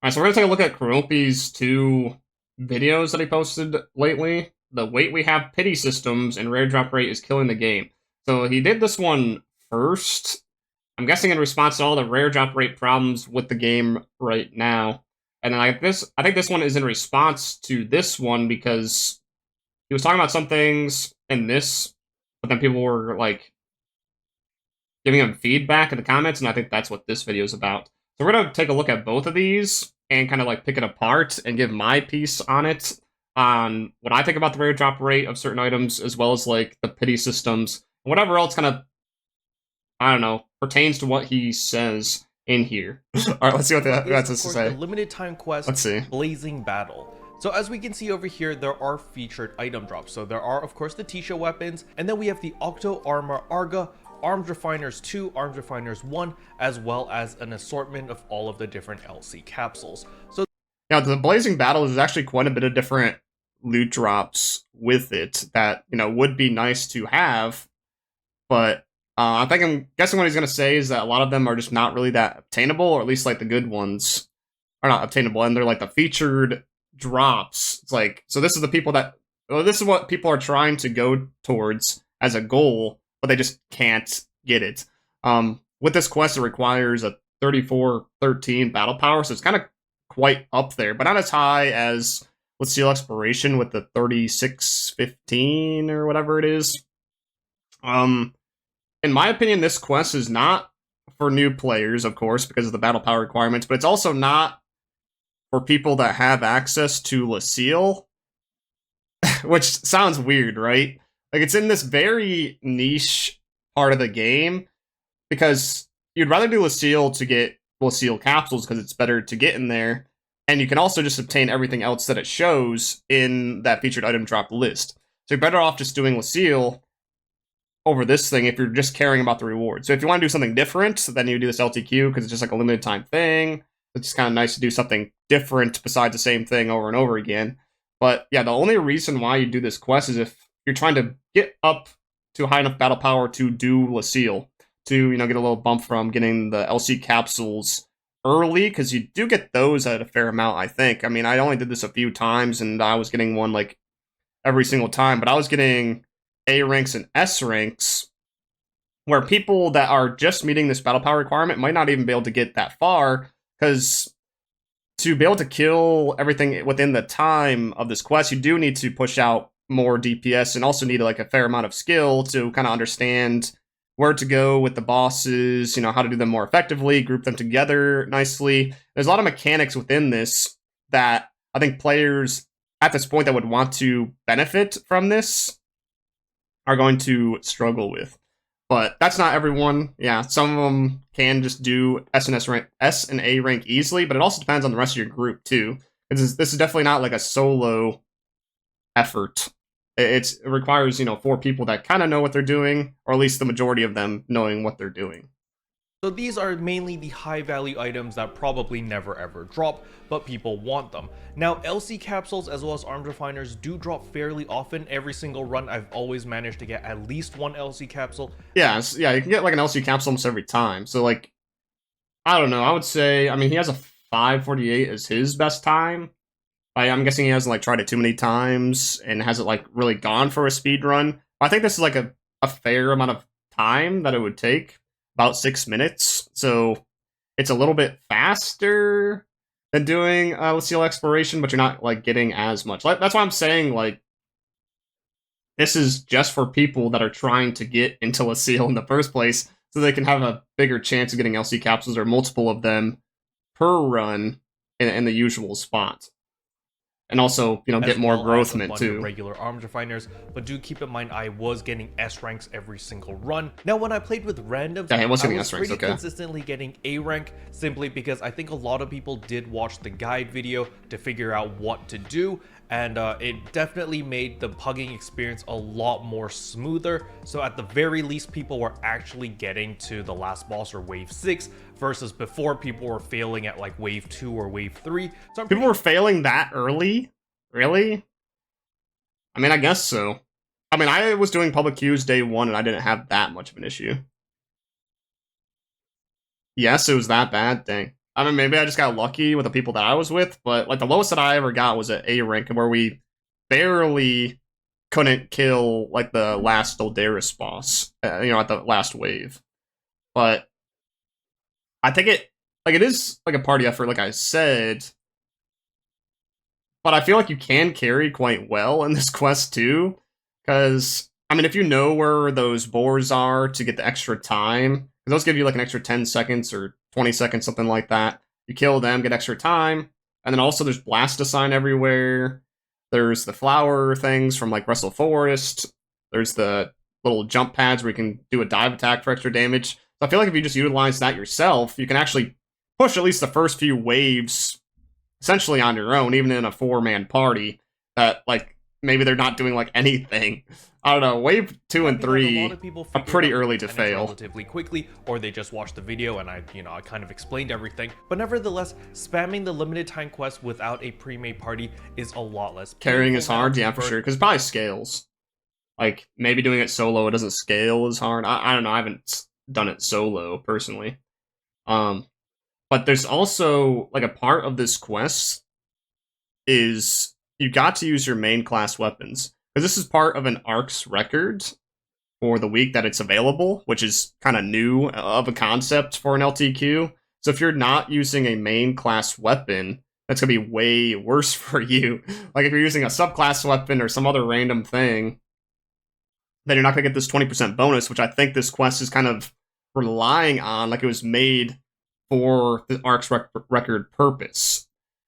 Alright, so we're gonna take a look at Kronopi's two videos that he posted lately. The Wait We Have Pity Systems and Rare Drop Rate is Killing the Game. So he did this one first. I'm guessing in response to all the rare drop rate problems with the game right now. And then I think this one is in response to this one because he was talking about some things in this, but then people were like giving him feedback in the comments, and I think that's what this video is about. So we're gonna take a look at both of these and kind of like pick it apart and give my piece on it, on what I think about the rare drop rate of certain items, as well as like the pity systems, whatever else kind of, I don't know, pertains to what he says in here. All right, let's see what that has to say. The limited time quest, let's see. Blazing Battle. So as we can see over here, there are featured item drops. So there are, of course, the Tisah weapons, and then we have the Octo Armor Arga, Arms Refiners 2, Arms Refiners 1, as well as an assortment of all of the different LC capsules. So now the Blazing Battle is actually quite a bit of different loot drops with it that, you know, would be nice to have, but I'm guessing what he's going to say is that a lot of them are just not really that obtainable, or at least like the good ones are not obtainable, and they're like the featured drops. It's like, so this is the people that, well, this is what people are trying to go towards as a goal, but they just can't get it. With this quest, it requires a 3413 battle power, so it's kind of quite up there, but not as high as Leciel Exploration with the 3615 or whatever it is. In my opinion, this quest is not for new players, of course, because of the battle power requirements, but it's also not for people that have access to Leciel, which sounds weird, right? Like, it's in this very niche part of the game, because you'd rather do Leciel to get Leciel capsules, because it's better to get in there, and you can also just obtain everything else that it shows in that featured item drop list. So you're better off just doing Leciel over this thing if you're just caring about the reward. So if you want to do something different, then you do this LTQ, because it's just like a limited time thing. It's just kind of nice to do something different besides the same thing over and over again. But yeah, the only reason why you do this quest is if you're trying to get up to high enough battle power to do Leciel, to, you know, get a little bump from getting the LC capsules early, because you do get those at a fair amount, I think. I mean, I only did this a few times, and I was getting one like every single time, but I was getting A ranks and S ranks, where people that are just meeting this battle power requirement might not even be able to get that far, because to be able to kill everything within the time of this quest, you do need to push out more DPS, and also need like a fair amount of skill to kind of understand where to go with the bosses, you know, how to do them more effectively, group them together nicely. There's a lot of mechanics within this that I think players at this point that would want to benefit from this are going to struggle with. But that's not everyone. Yeah, some of them can just do S and A rank easily, but it also depends on the rest of your group too. This is definitely not like a solo effort. It requires, you know, 4 people that kind of know what they're doing, or at least the majority of them knowing what they're doing. So these are mainly the high value items that probably never ever drop, but people want them. Now, LC capsules as well as arms refiners do drop fairly often. Every single run, I've always managed to get at least one LC capsule. Yeah, you can get like an LC capsule almost every time. So like, I don't know, I would say, I mean, he has a 5:48 as his best time. I'm guessing he hasn't like tried it too many times and hasn't like really gone for a speed run. I think this is like a fair amount of time that it would take, about 6 minutes. So it's a little bit faster than doing Leciel Exploration, but you're not like getting as much. That's why I'm saying like this is just for people that are trying to get into Leciel in the first place, so they can have a bigger chance of getting LC capsules or multiple of them per run in the usual spot. And also, you know, get more Growthment too. Regular arms refiners, but do keep in mind I was getting S ranks every single run. Now, when I played with randoms, I was pretty consistently getting A rank, simply because I think a lot of people did watch the guide video to figure out what to do, and it definitely made the pugging experience a lot more smoother. So at the very least, people were actually getting to the last boss, or wave 6, versus before people were failing at like wave 2 or wave 3. So people were failing that early? Really? I mean, I guess so. I mean, I was doing public queues day 1 and I didn't have that much of an issue. Yes, it was that bad? Dang. I mean, maybe I just got lucky with the people that I was with, but like the lowest that I ever got was at A rank, where we barely couldn't kill like the last Dolderis boss, at the last wave. But I think it is like a party effort, like I said. But I feel like you can carry quite well in this quest too, because I mean, if you know where those boars are to get the extra time, because those give you like an extra 10 seconds or 20 seconds, something like that. You kill them, get extra time, and then also there's Blasticine everywhere. There's the flower things from like Wrestle Forest. There's the little jump pads where you can do a dive attack for extra damage. So I feel like if you just utilize that yourself, you can actually push at least the first few waves essentially on your own, even in a 4-man party. That like maybe they're not doing like anything. I don't know. Wave 2 and 3 are pretty early to fail relatively quickly, or they just watched the video and I kind of explained everything. But nevertheless, spamming the limited time quest without a pre-made party is a lot less. Carrying is hard, yeah, for sure, because it probably scales. Like maybe doing it solo, it doesn't scale as hard. I don't know. I haven't done it solo personally. But there's also like a part of this quest is you got to use your main class weapons. Because this is part of an ARC's record for the week that it's available, which is kind of new of a concept for an LTQ. So if you're not using a main class weapon, that's going to be way worse for you. Like if you're using a subclass weapon or some other random thing, then you're not going to get this 20% bonus, which I think this quest is kind of relying on. Like it was made for the ARC's record purpose.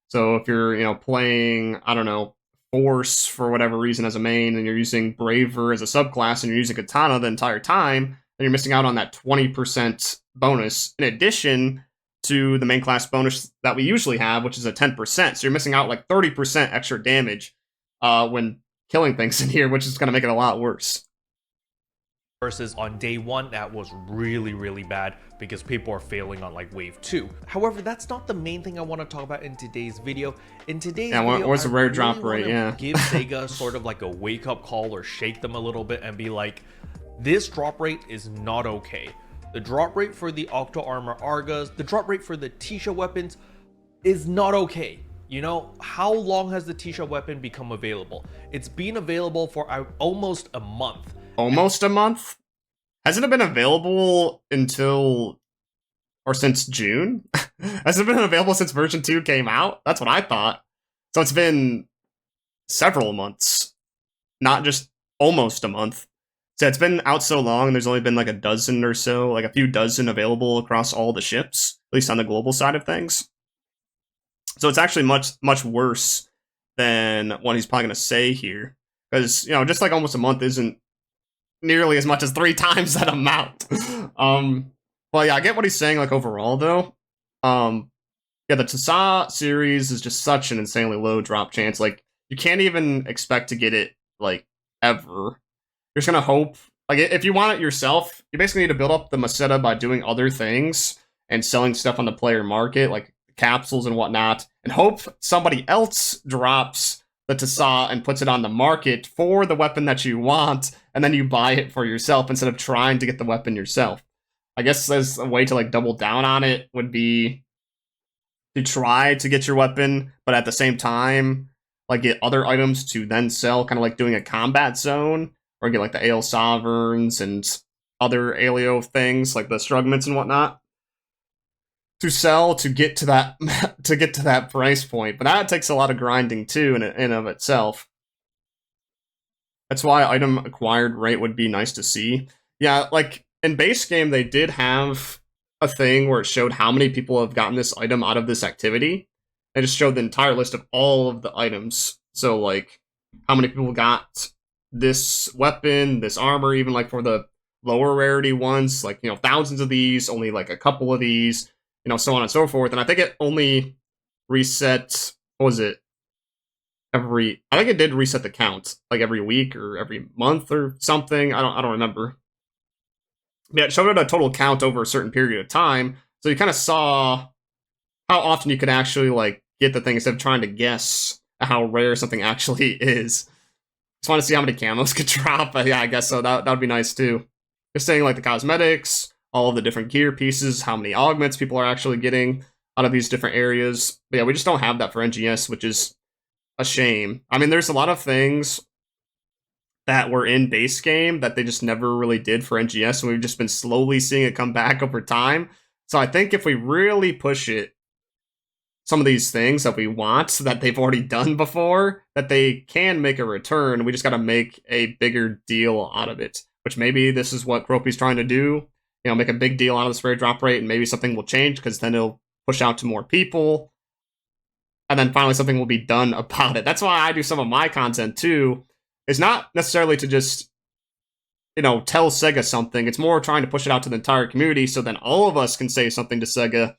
So if you're, playing, I don't know, Force for whatever reason as a main, and you're using Braver as a subclass, and you're using Katana the entire time, then you're missing out on that 20% bonus, in addition to the main class bonus that we usually have, which is a 10%. So you're missing out like 30% extra damage when killing things in here, which is going to make it a lot worse. Versus on day 1, that was really, really bad because people are failing on like wave 2. However, that's not the main thing I want to talk about in today's video. In today's video, what's the rare drop rate? Yeah, give Sega sort of like a wake-up call or shake them a little bit and be like, this drop rate is not okay. The drop rate for the Octo Armor Argas, the drop rate for the Tisah weapons is not okay. How long has the Tisah weapon become available? It's been available for almost a month. Almost a month? Hasn't it been available since June? Has it been available since version 2 came out? That's what I thought. So it's been several months, not just almost a month. So it's been out so long, there's only been like a dozen or so, like a few dozen available across all the ships, at least on the global side of things. So it's actually much, much worse than what he's probably going to say here. Because, just like almost a month isn't nearly as much as 3 times that amount. But yeah, I get what he's saying, like, overall, though. Yeah, the Tisah series is just such an insanely low drop chance. Like, you can't even expect to get it, like, ever. You're just gonna hope. Like, if you want it yourself, you basically need to build up the Maseta by doing other things and selling stuff on the player market, like capsules and whatnot, and hope somebody else drops the Tisah and puts it on the market for the weapon that you want, and then you buy it for yourself instead of trying to get the weapon yourself. I guess as a way to like double down on it would be to try to get your weapon, but at the same time, like get other items to then sell, kind of like doing a combat zone, or get like the Ale Sovereigns and other Aleo things like the Strugments and whatnot to sell to get to that price point. But that takes a lot of grinding too in and of itself. That's why item acquired rate would be nice to see. Yeah, like in base game they did have a thing where it showed how many people have gotten this item out of this activity. It just showed the entire list of all of the items. So like how many people got this weapon, this armor, even like for the lower rarity ones, like, thousands of these, only like a couple of these, so on and so forth. And I think it only reset, what was it? I think it did reset the count, like every week or every month or something. I don't remember. Yeah, it showed it a total count over a certain period of time. So you kind of saw how often you could actually like get the thing instead of trying to guess how rare something actually is. Just want to see how many camos could drop. But yeah, I guess so. That would be nice too. Just saying like the cosmetics, all of the different gear pieces, how many augments people are actually getting. out of these different areas. But yeah, we just don't have that for NGS, which is a shame. I mean, there's a lot of things that were in base game that they just never really did for NGS, and we've just been slowly seeing it come back over time. So I think if we really push it, some of these things that we want that they've already done before, that they can make a return. We just got to make a bigger deal out of it, which maybe this is what Gropey's trying to do. You know, make a big deal out of this rare drop rate, and maybe something will change because then it'll push out to more people. And then finally something will be done about it. That's why I do some of my content too. It's not necessarily to just, you know, tell Sega something. It's more trying to push it out to the entire community so then all of us can say something to Sega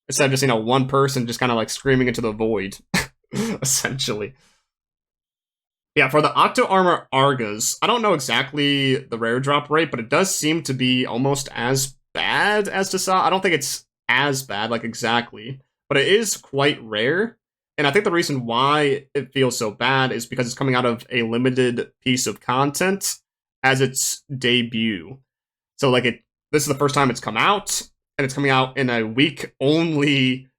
instead of just, you know, one person just kind of like screaming into the void, essentially. Yeah, for the Octo Armor Argas, I don't know exactly the rare drop rate, but it does seem to be almost as bad as Tisah. I don't think it's as bad, like exactly, but it is quite rare. And I think the reason why it feels so bad is because it's coming out of a limited piece of content as its debut. So like this is the first time it's come out, and it's coming out in a week-only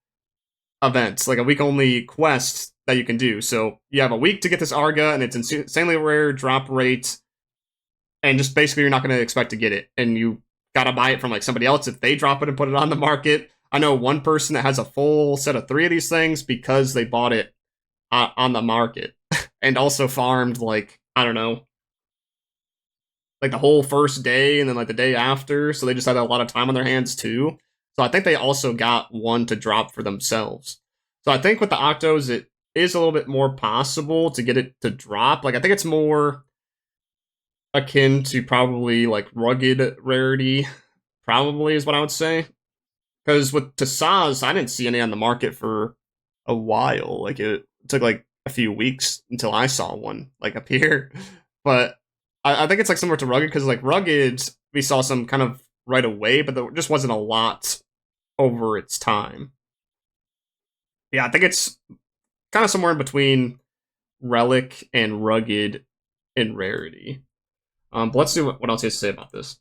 event, like a week-only quest that you can do. So you have a week to get this Arga, and it's insanely rare drop rate, and just basically you're not going to expect to get it. And you got to buy it from like somebody else if they drop it and put it on the market. I know one person that has a full set of 3 of these things because they bought it on the market and also farmed like, I don't know, like the whole first day and then like the day after. So they just had a lot of time on their hands too. So I think they also got one to drop for themselves. So I think with the Octos, it is a little bit more possible to get it to drop. Like I think it's more akin to probably like rugged rarity, probably is what I would say. Because with Tisah's, I didn't see any on the market for a while. Like it took like a few weeks until I saw one like appear. But I think it's like similar to rugged because like rugged, we saw some kind of right away, but there just wasn't a lot over its time. Yeah, I think it's kind of somewhere in between relic and rugged in rarity. But let's see what else he has to say about this.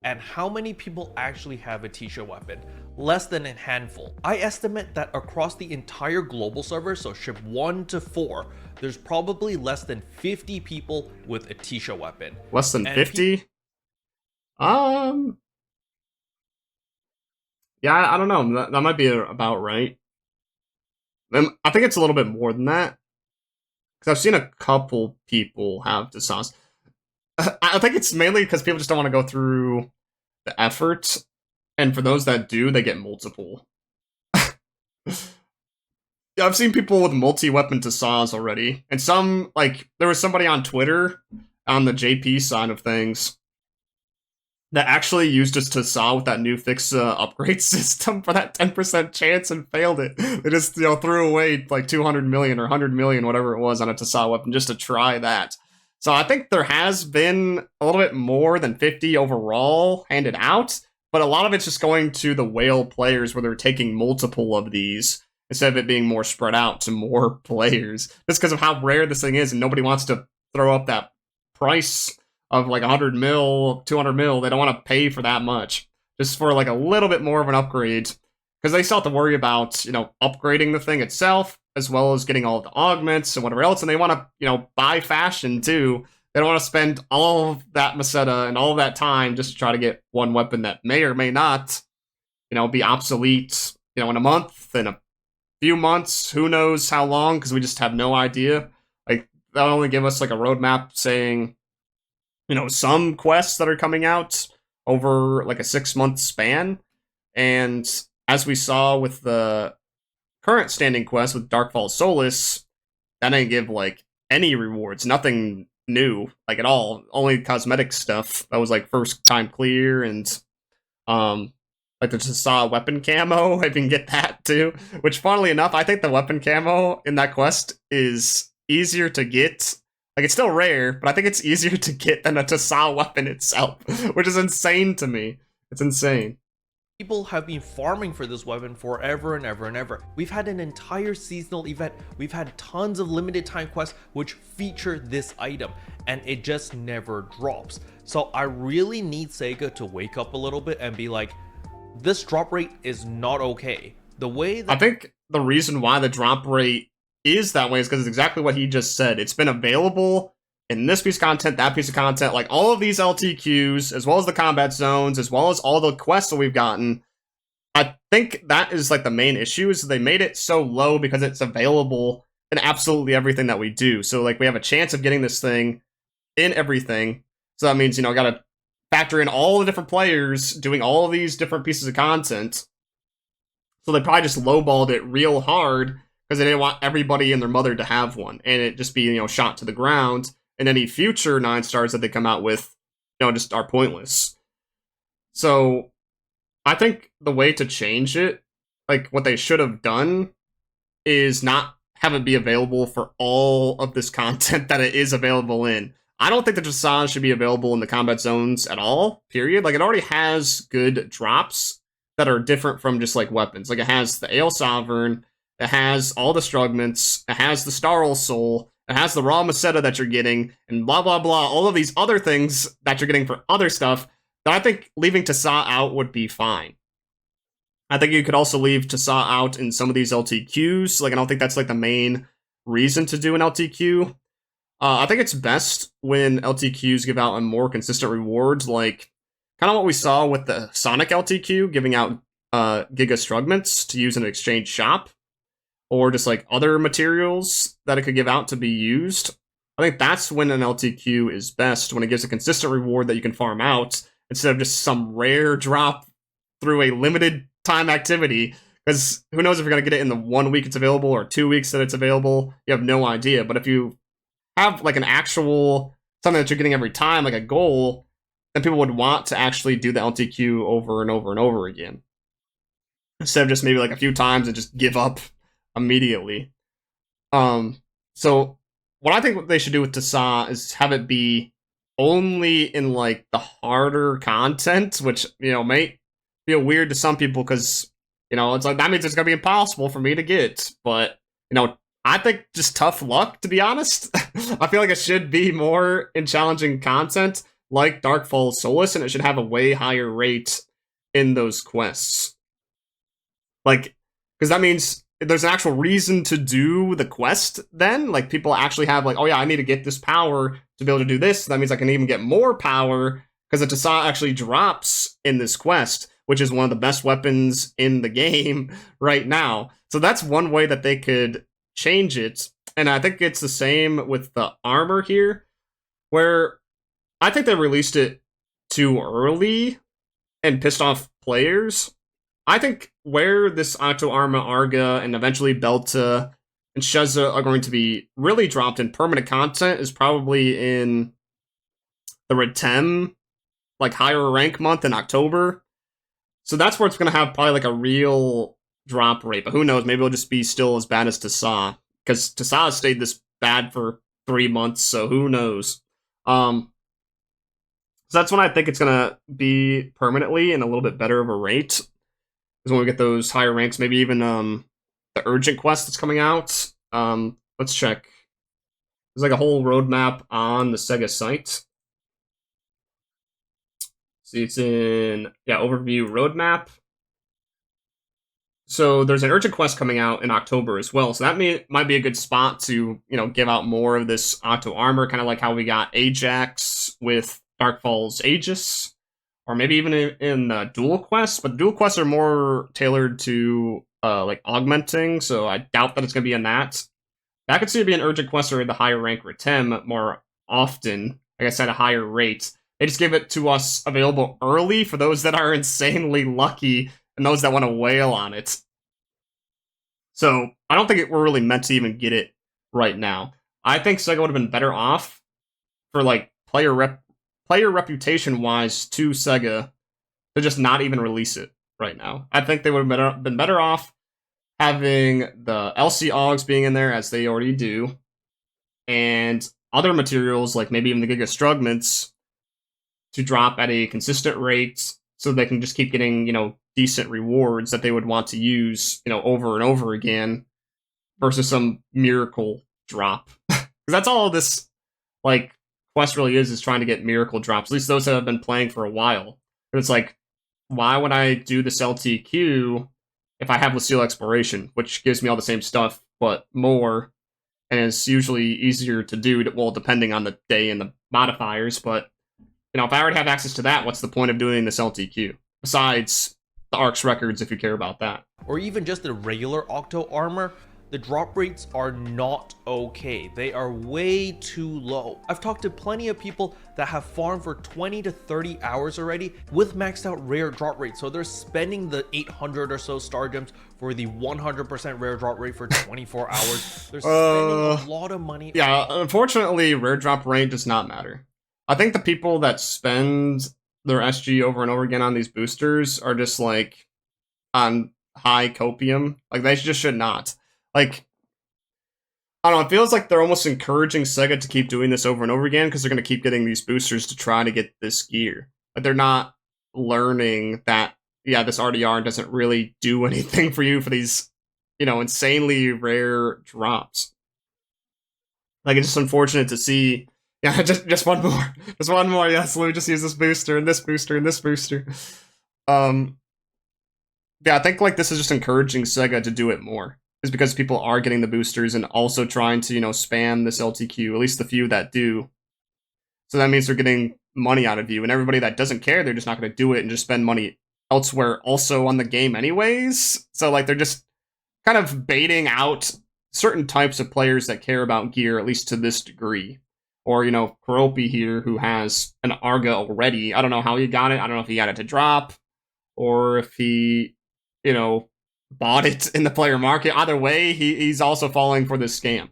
And how many people actually have a Tisah weapon? Less than a handful. I estimate that across the entire global server, so ship 1 to 4, there's probably less than 50 people with a Tisah weapon. Less than 50? Yeah, I don't know. That might be about right. I think it's a little bit more than that. Because I've seen a couple people have Tisahs. I think it's mainly because people just don't want to go through the effort, and for those that do, they get multiple. Yeah, I've seen people with multi-weapon Tisahs already, and some, like, there was somebody on Twitter, on the JP side of things, that actually used his Tisah with that new Fixa upgrade system for that 10% chance and failed it. They just, you know, threw away like 200 million or 100 million, whatever it was, on a Tisah weapon just to try that. So I think there has been a little bit more than 50 overall handed out, but a lot of it's just going to the whale players where they're taking multiple of these instead of it being more spread out to more players. Just because of how rare this thing is, and nobody wants to throw up that price of like 100 mil, 200 mil. They don't want to pay for that much just for like a little bit more of an upgrade, because they still have to worry about, you know, upgrading the thing itself, as well as getting all of the augments and whatever else, and they want to, you know, buy fashion too. They don't want to spend all of that Meseta and all of that time just to try to get one weapon that may or may not, you know, be obsolete, you know, in a month, in a few months, who knows how long, because we just have no idea. Like, they'll only give us like a roadmap saying, you know, some quests that are coming out over like a 6-month span, and as we saw with the current standing quest with Darkfall Solus, that didn't give like any rewards, nothing new, like at all. Only cosmetic stuff that was like first time clear, and like the Tisah weapon camo. I can get that too. Which, funnily enough, I think the weapon camo in that quest is easier to get. Like, it's still rare, but I think it's easier to get than a Tisah weapon itself, which is insane to me. It's insane. People have been farming for this weapon forever and ever and ever. We've had an entire seasonal event. We've had tons of limited time quests which feature this item, and it just never drops. So I really need Sega to wake up a little bit and be like, this drop rate is not okay. The way I that think the reason why the drop rate is that way is because it's exactly what he just said. It's been available in this piece of content, that piece of content, like all of these LTQs, as well as the combat zones, as well as all the quests that we've gotten. I think that is like the main issue, is they made it so low because it's available in absolutely everything that we do. So like we have a chance of getting this thing in everything. So that means, gotta factor in all the different players doing all of these different pieces of content. So they probably just lowballed it real hard because they didn't want everybody and their mother to have one, and it just be, shot to the ground. And any future 9 stars that they come out with, just are pointless. So I think the way to change it, like what they should have done, is not have it be available for all of this content that it is available in. I don't think the Tisah should be available in the combat zones at all, period. Like, it already has good drops that are different from just, like, weapons. Like, it has the Ale Sovereign, it has all the Strugments, it has the Starl Soul, it has the Raw Maceta that you're getting, and blah, blah, blah, all of these other things that you're getting for other stuff that I think leaving Tisah out would be fine. I think you could also leave Tisah out in some of these LTQs. Like, I don't think that's, like, the main reason to do an LTQ. I think it's best when LTQs give out a more consistent rewards, like kind of what we saw with the Sonic LTQ, giving out Giga Strugments to use in an exchange shop, or just like other materials that it could give out to be used. I think that's when an LTQ is best, when it gives a consistent reward that you can farm out, instead of just some rare drop through a limited time activity. Because who knows if you're going to get it in the 1 week it's available, or 2 weeks that it's available. You have no idea. But if you have like an actual something that you're getting every time, like a goal, then people would want to actually do the LTQ over and over and over again, instead of just maybe like a few times and just give up immediately. So what I think what they should do with Tisah is have it be only in like the harder content, which may feel weird to some people because it's like that means it's gonna be impossible for me to get. But I think just tough luck, to be honest. I feel like it should be more in challenging content like Darkfall Solus, and it should have a way higher rate in those quests. Like, because that means there's an actual reason to do the quest then. Like, people actually have like, oh yeah, I need to get this power to be able to do this. That means I can even get more power because the Tisah actually drops in this quest, which is one of the best weapons in the game right now. So that's one way that they could change it. And I think it's the same with the armor here, where I think they released it too early and pissed off players. I think where this Octo Arma, Arga, and eventually Belta and Sheza are going to be really dropped in permanent content is probably in the Retem, like higher rank month in October. So that's where it's going to have probably like a real drop rate. But who knows? Maybe it'll just be still as bad as Tisah, because Tisah stayed this bad for 3 months. So who knows? So that's when I think it's going to be permanently and a little bit better of a rate, is when we get those higher ranks. Maybe even the urgent quest that's coming out. Let's check. There's like a whole roadmap on the Sega site. See, it's in, overview roadmap. So there's an urgent quest coming out in October as well. So that might be a good spot to, give out more of this Octo armor, kind of like how we got Ajax with Darkfall's Aegis, or maybe even in the dual quests. But dual quests are more tailored to like augmenting, so I doubt that it's going to be in that. That could see it be an urgent quest or the higher rank Retem more often. Like I said, a higher rate. They just give it to us available early for those that are insanely lucky and those that want to wail on it. So I don't think we're really meant to even get it right now. I think Sega would have been better off for like player reputation wise to Sega to just not even release it right now. I think they would have been better off having the LC Augs being in there, as they already do, and other materials like maybe even the Giga Strugments to drop at a consistent rate, so they can just keep getting, decent rewards that they would want to use, over and over again, versus some miracle drop. Because that's all this, like, quest really is trying to get miracle drops, at least those that have been playing for a while. But it's like, why would I do this LTQ if I have Leciel Exploration, which gives me all the same stuff, but more, and it's usually easier to do, well, depending on the day and the modifiers, but, you know, if I already have access to that, what's the point of doing this LTQ? Besides the Ark's records, if you care about that. Or even just the regular Octo armor, the drop rates are not okay. They are way too low. I've talked to plenty of people that have farmed for 20 to 30 hours already with maxed out rare drop rates. So they're spending the 800 or so star gems for the 100% rare drop rate for 24 hours. They're spending a lot of money. Yeah, unfortunately, rare drop rate does not matter. I think the people that spend their SG over and over again on these boosters are just like on high copium. Like, they just should not. Like, I don't know, it feels like they're almost encouraging Sega to keep doing this over and over again because they're going to keep getting these boosters to try to get this gear. But they're not learning that, yeah, this RDR doesn't really do anything for you for these, you know, insanely rare drops. Like, it's just unfortunate to see. Yeah, just one more. Just one more, yes, let me just use this booster, and this booster, and this booster. Yeah, I think, like, this is just encouraging Sega to do it more. Is because people are getting the boosters and also trying to, you know, spam this LTQ, at least the few that do. So that means they're getting money out of you, and everybody that doesn't care, they're just not going to do it and just spend money elsewhere also on the game anyways. So, like, they're just kind of baiting out certain types of players that care about gear, at least to this degree. Or, you know, Kuropi here, who has an Arga already. I don't know how he got it. I don't know if he got it to drop, or if he, you know, bought it in the player market. Either way, he's also falling for this scam.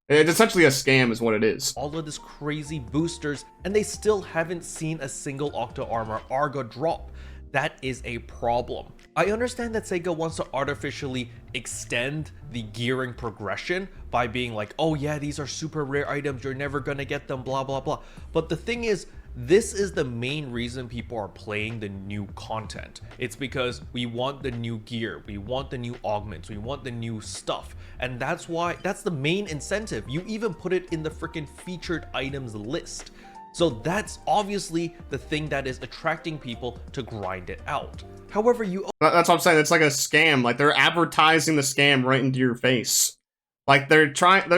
It's essentially a scam is what it is. All of this crazy boosters, and they still haven't seen a single Octo Armor Arga drop. That is a problem. I understand that Sega wants to artificially extend the gearing progression by being like, oh yeah, these are super rare items, you're never gonna get them, blah blah blah. But the thing is, this is the main reason people are playing the new content. It's because we want the new gear, we want the new augments, we want the new stuff. And that's why, that's the main incentive. You even put it in the freaking featured items list. So that's obviously the thing that is attracting people to grind it out. However, that's what I'm saying. It's like a scam. Like, they're advertising the scam right into your face. Like, they're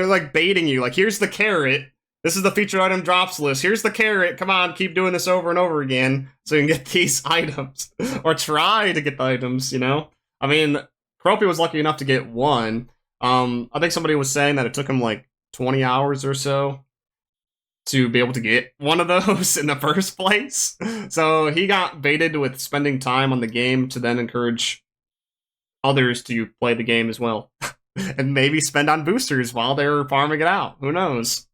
like baiting you. Like, here's the carrot. This is the featured item drops list. Here's the carrot. Come on, keep doing this over and over again so you can get these items. Or try to get the items, you know? I mean, Kuropi was lucky enough to get one. I think somebody was saying that it took him like 20 hours or so to be able to get one of those in the first place. So he got baited with spending time on the game to then encourage others to play the game as well. And maybe spend on boosters while they're farming it out. Who knows?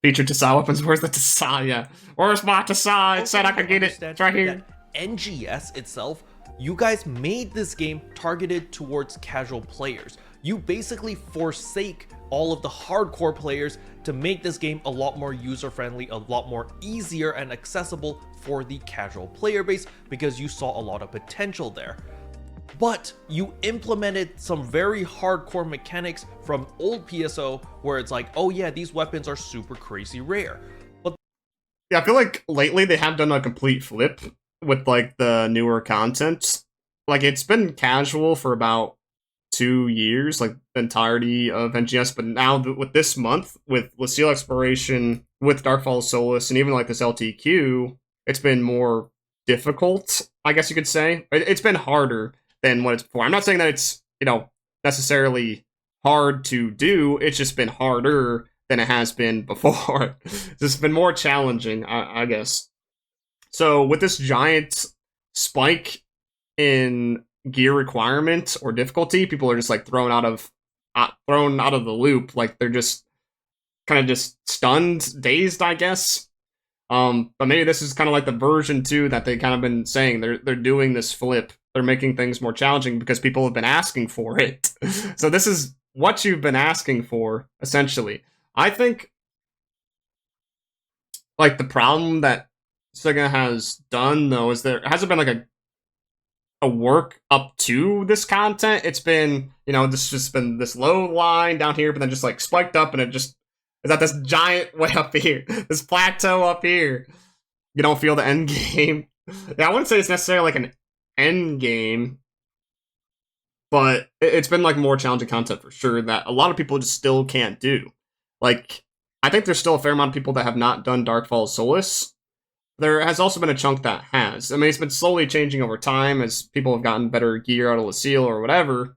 Featured Tisah weapons. Where's the Tisah? Yeah. Where's my Tisah? It said I could get it. It's right here. NGS itself, you guys made this game targeted towards casual players. You basically forsake all of the hardcore players to make this game a lot more user-friendly, a lot more easier and accessible for the casual player base because you saw a lot of potential there. But you implemented some very hardcore mechanics from old PSO where it's like, oh yeah, these weapons are super crazy rare. But yeah, I feel like lately they have done a complete flip with like the newer content. Like, it's been casual for about 2 years, like the entirety of NGS, but now with this month, with Leciel Exploration, with Darkfall Solus, and even like this LTQ, it's been more difficult, I guess you could say. It's been harder than what it's before. I'm not saying that it's, you know, necessarily hard to do, it's just been harder than it has been before. It's just been more challenging, I guess. So with this giant spike in gear requirement or difficulty, people are just like thrown out of the loop. Like, they're just kind of just stunned, dazed, I guess. But maybe this is kind of like the version 2 that they kind of been saying. They're doing this flip. They're making things more challenging because people have been asking for it. So this is what you've been asking for, essentially. I think, like, the problem that Sega has done, though, is there hasn't been like a work up to this content. It's been, you know, this just been this low line down here, but then just like spiked up, and it just is at this giant way up here, this plateau up here. You don't feel the end game. Yeah, I wouldn't say it's necessarily like an end game, but it's been like more challenging content for sure that a lot of people just still can't do. Like, I think there's still a fair amount of people that have not done Darkfall Solus. There has also been a chunk that has. I mean, it's been slowly changing over time as people have gotten better gear out of Leciel or whatever.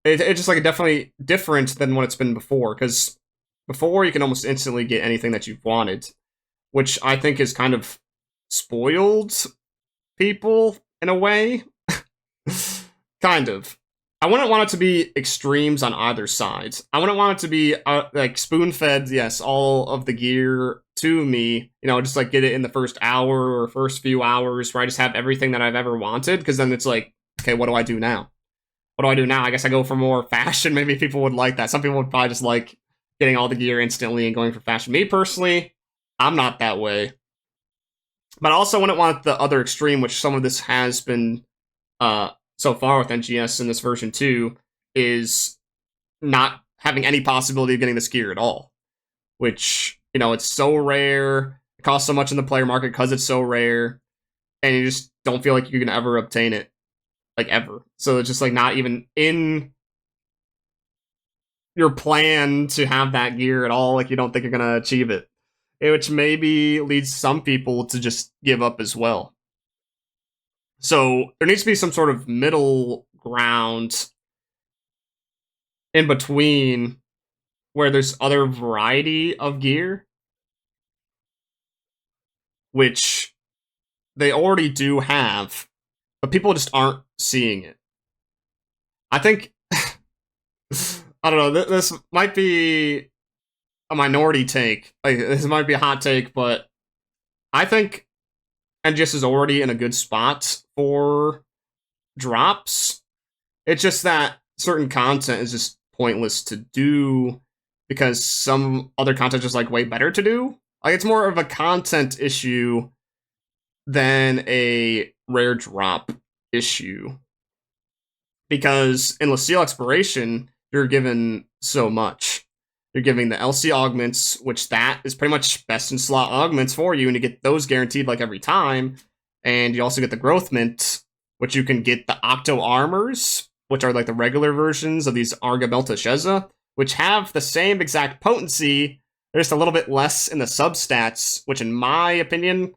It's just like definitely different than what it's been before, because before you can almost instantly get anything that you've wanted, which I think is kind of spoiled people in a way. Kind of. I wouldn't want it to be extremes on either side. I wouldn't want it to be like spoon-fed, yes, all of the gear to me, you know, just like get it in the first hour or first few hours where I just have everything that I've ever wanted, because then it's like, okay, what do I do now? What do I do now? I guess I go for more fashion. Maybe people would like that. Some people would probably just like getting all the gear instantly and going for fashion. Me personally, I'm not that way. But I also wouldn't want the other extreme, which some of this has been so far with NGS in this version 2, is not having any possibility of getting this gear at all. Which, you know, it's so rare, it costs so much in the player market because it's so rare, and you just don't feel like you can ever obtain it. Like, ever. So it's just, like, not even in your plan to have that gear at all. Like, you don't think you're gonna achieve it. Which maybe leads some people to just give up as well. So there needs to be some sort of middle ground in between where there's other variety of gear, which they already do have, but people just aren't seeing it. I think, I don't know, this might be a minority take. Like, this might be a hot take, but I think NGS is already in a good spot for drops. It's just that certain content is just pointless to do because some other content is just like way better to do. Like, it's more of a content issue than a rare drop issue. Because in Leciel Exploration, you're given so much. You're giving the LC augments, which that is pretty much best in slot augments for you, and you get those guaranteed like every time. And you also get the Growthment, which you can get the Octo armors, which are like the regular versions of these Arga Belta Sheza, which have the same exact potency. They're just a little bit less in the substats, which in my opinion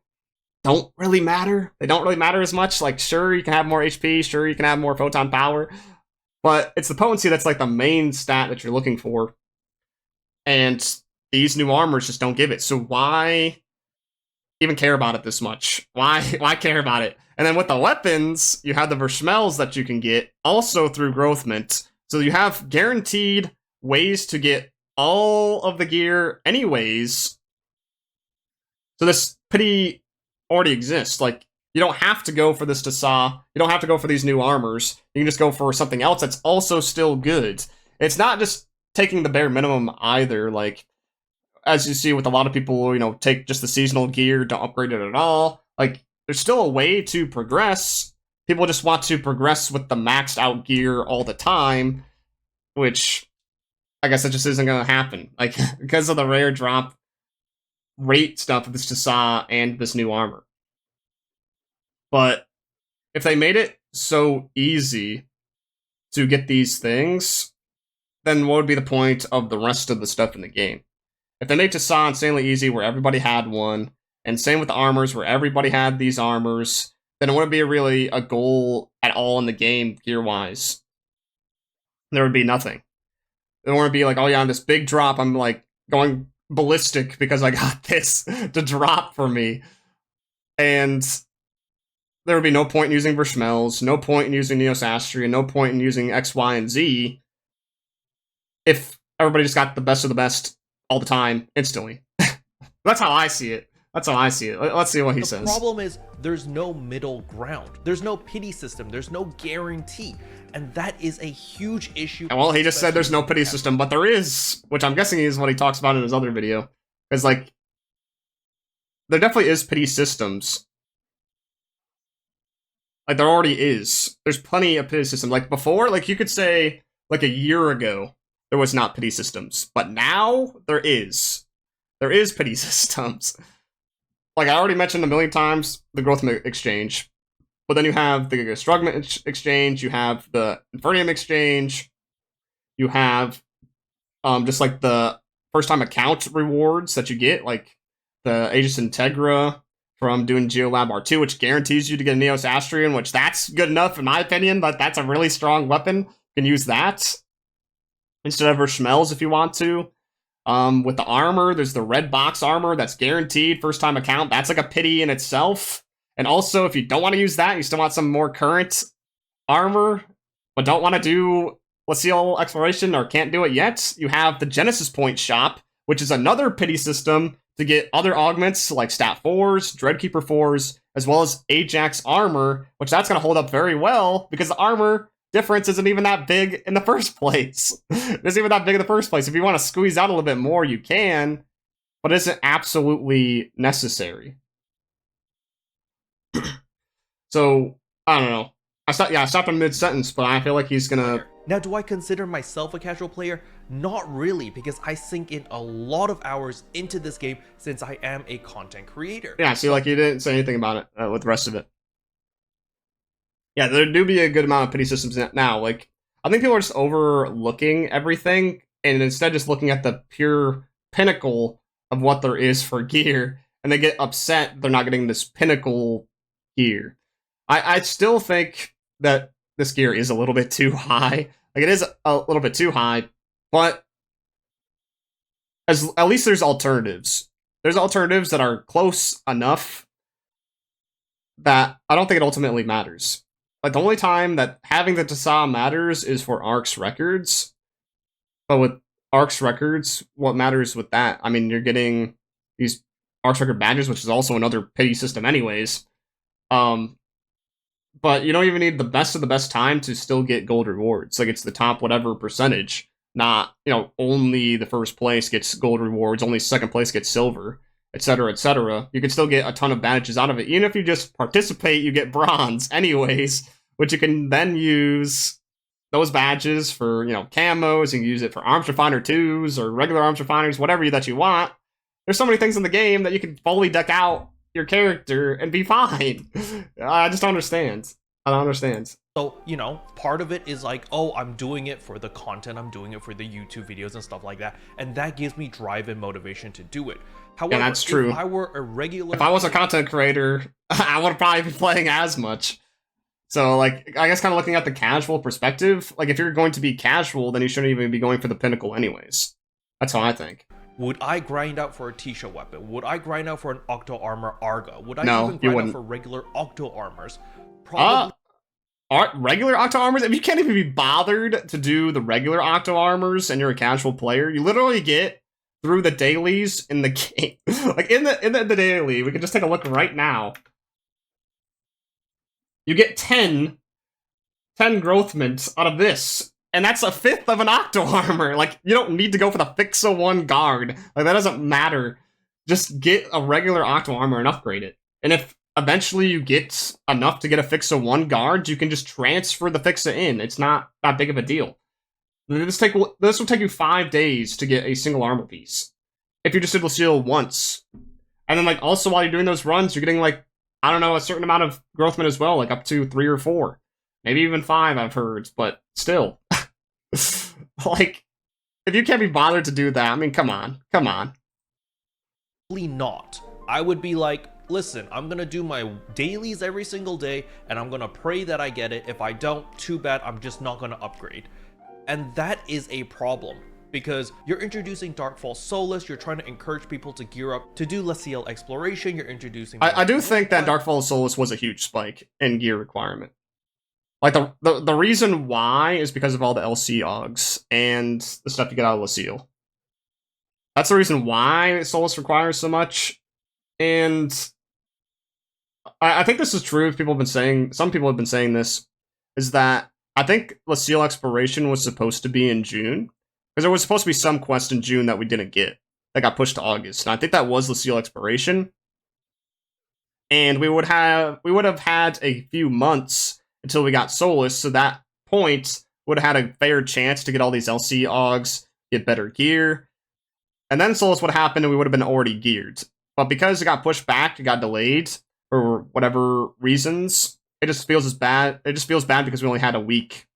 don't really matter. They don't really matter as much. Like, sure, you can have more HP, sure, you can have more photon power, but it's the potency that's like the main stat that you're looking for. And these new armors just don't give it. So why even care about it this much? Why care about it? And then with the weapons, you have the Verschmells that you can get also through Growthment. So you have guaranteed ways to get all of the gear anyways. So this pity already exists. Like, you don't have to go for this Tisah. You don't have to go for these new armors. You can just go for something else that's also still good. It's not just taking the bare minimum either. Like, as you see with a lot of people, you know, take just the seasonal gear, don't upgrade it at all. Like, there's still a way to progress. People just want to progress with the maxed out gear all the time, which I guess that just isn't going to happen. Like, because of the rare drop rate stuff of this Tisah and this new armor. But if they made it so easy to get these things, then what would be the point of the rest of the stuff in the game? If they made Tisah insanely easy where everybody had one, and same with the armors where everybody had these armors, then it wouldn't be really a goal at all in the game gear-wise. There would be nothing. There wouldn't be like, oh yeah, on this big drop, I'm like going ballistic because I got this to drop for me. And there would be no point in using Verschmells, no point in using Neos Astria, no point in using X, Y, and Z if everybody just got the best of the best all the time, instantly. That's how I see it. That's how I see it. Let's see what he says. The problem is there's no middle ground. There's no pity system. There's no guarantee. And that is a huge issue. Well, he just said there's no pity system, but there is, which I'm guessing is what he talks about in his other video. Because, like, there definitely is pity systems. Like, there already is. There's plenty of pity systems. Like, before, like, you could say, like, a year ago, there was not pity systems. But now, there is. There is pity systems. Like, I already mentioned a million times, the Growthment Exchange. But then you have the Strugments Exchange, you have the Infernium Exchange, you have just like the first time account rewards that you get, like the Aegis Integra from doing Geolab R2, which guarantees you to get a Neos Astrian, which that's good enough in my opinion, but that's a really strong weapon. You can use that instead of her Schmells if you want to. With the armor, there's the red box armor that's guaranteed first time account. That's like a pity in itself. And also, if you don't want to use that, you still want some more current armor, but don't want to do Leciel Exploration or can't do it yet, you have the Genesis Point shop, which is another pity system to get other augments like Stat 4s, Dreadkeeper 4s, as well as Ajax armor, which that's going to hold up very well because the armor difference isn't even that big in the first place. It isn't even that big in the first place. If you want to squeeze out a little bit more, you can, but it isn't absolutely necessary. So, I don't know. I stopped in mid-sentence, but I feel like he's gonna... Now, do I consider myself a casual player? Not really, because I sink in a lot of hours into this game since I am a content creator. Yeah, see, like, you didn't say anything about it with the rest of it. Yeah, there do be a good amount of pity systems now. Like, I think people are just overlooking everything, and instead just looking at the pure pinnacle of what there is for gear, and they get upset they're not getting this pinnacle gear. I still think that this gear is a little bit too high. Like, it is a little bit too high, but at least there's alternatives. There's alternatives that are close enough that I don't think it ultimately matters. Like, the only time that having the Tisah matters is for Arc's records. But with Arc's records, what matters with that? I mean, you're getting these Arc's record badges, which is also another pity system anyways. But you don't even need the best of the best time to still get gold rewards. Like, it's the top whatever percentage, not, you know, only the first place gets gold rewards, only second place gets silver, etc., etc. You can still get a ton of badges out of it. Even if you just participate, you get bronze anyways, which you can then use those badges for, you know, camos. You can use it for Arms Refiner 2s or regular Arms Refiners, whatever that you want. There's so many things in the game that you can fully deck out your character and be fine. I just don't understand. I don't understand. So, you know, part of it is like, oh, I'm doing it for the content, I'm doing it for the YouTube videos and stuff like that, and that gives me drive and motivation to do it. However, yeah, that's true. If I were a regular... If I was a content creator, I would probably be playing as much. So, like, I guess kind of looking at the casual perspective, like, if you're going to be casual, then you shouldn't even be going for the pinnacle anyways. That's how I think. Would I grind out for a Tisah weapon? Would I grind out for an Octo armor Arga? Would I even grind out for regular Octo armors? Probably. Regular Octo armors? If you can't even be bothered to do the regular Octo armors and you're a casual player, you literally get through the dailies in the game. Like, in the daily, we can just take a look right now. You get 10 Growthments out of this. And that's a fifth of an Octo armor. Like, you don't need to go for the Fixa 1 guard. Like, that doesn't matter. Just get a regular Octo armor and upgrade it. And if eventually you get enough to get a Fixa 1 guard, you can just transfer the Fixa in. It's not that big of a deal. This will take you 5 days to get a single armor piece. If you just did Leciel once. And then, like, also while you're doing those runs, you're getting, like, I don't know, a certain amount of Growthment as well. Like, up to 3 or 4. Maybe even 5, I've heard. But still. Like, if you can't be bothered to do that, I mean, come on. Not. I would be like, listen, I'm gonna do my dailies every single day, and I'm gonna pray that I get it. If I don't, too bad, I'm just not gonna upgrade. And that is a problem, because you're introducing Darkfall Solus, you're trying to encourage people to gear up to do Leciel Exploration, you're introducing... I do think that Darkfall Solus was a huge spike in gear requirement. Like, the reason why is because of all the LC Augs and the stuff you get out of Leciel. That's the reason why Solus requires so much. And I think this is true. Some people have been saying this, is that I think Leciel Exploration was supposed to be in June. Because there was supposed to be some quest in June that we didn't get. That got pushed to August. And I think that was Leciel Exploration. And we would have had a few months until we got Solus, so that point would have had a fair chance to get all these LC Augs, get better gear, and then Solus would have happened and we would have been already geared. But because it got pushed back, it got delayed, for whatever reasons, it just feels as bad. It just feels bad because we only had a week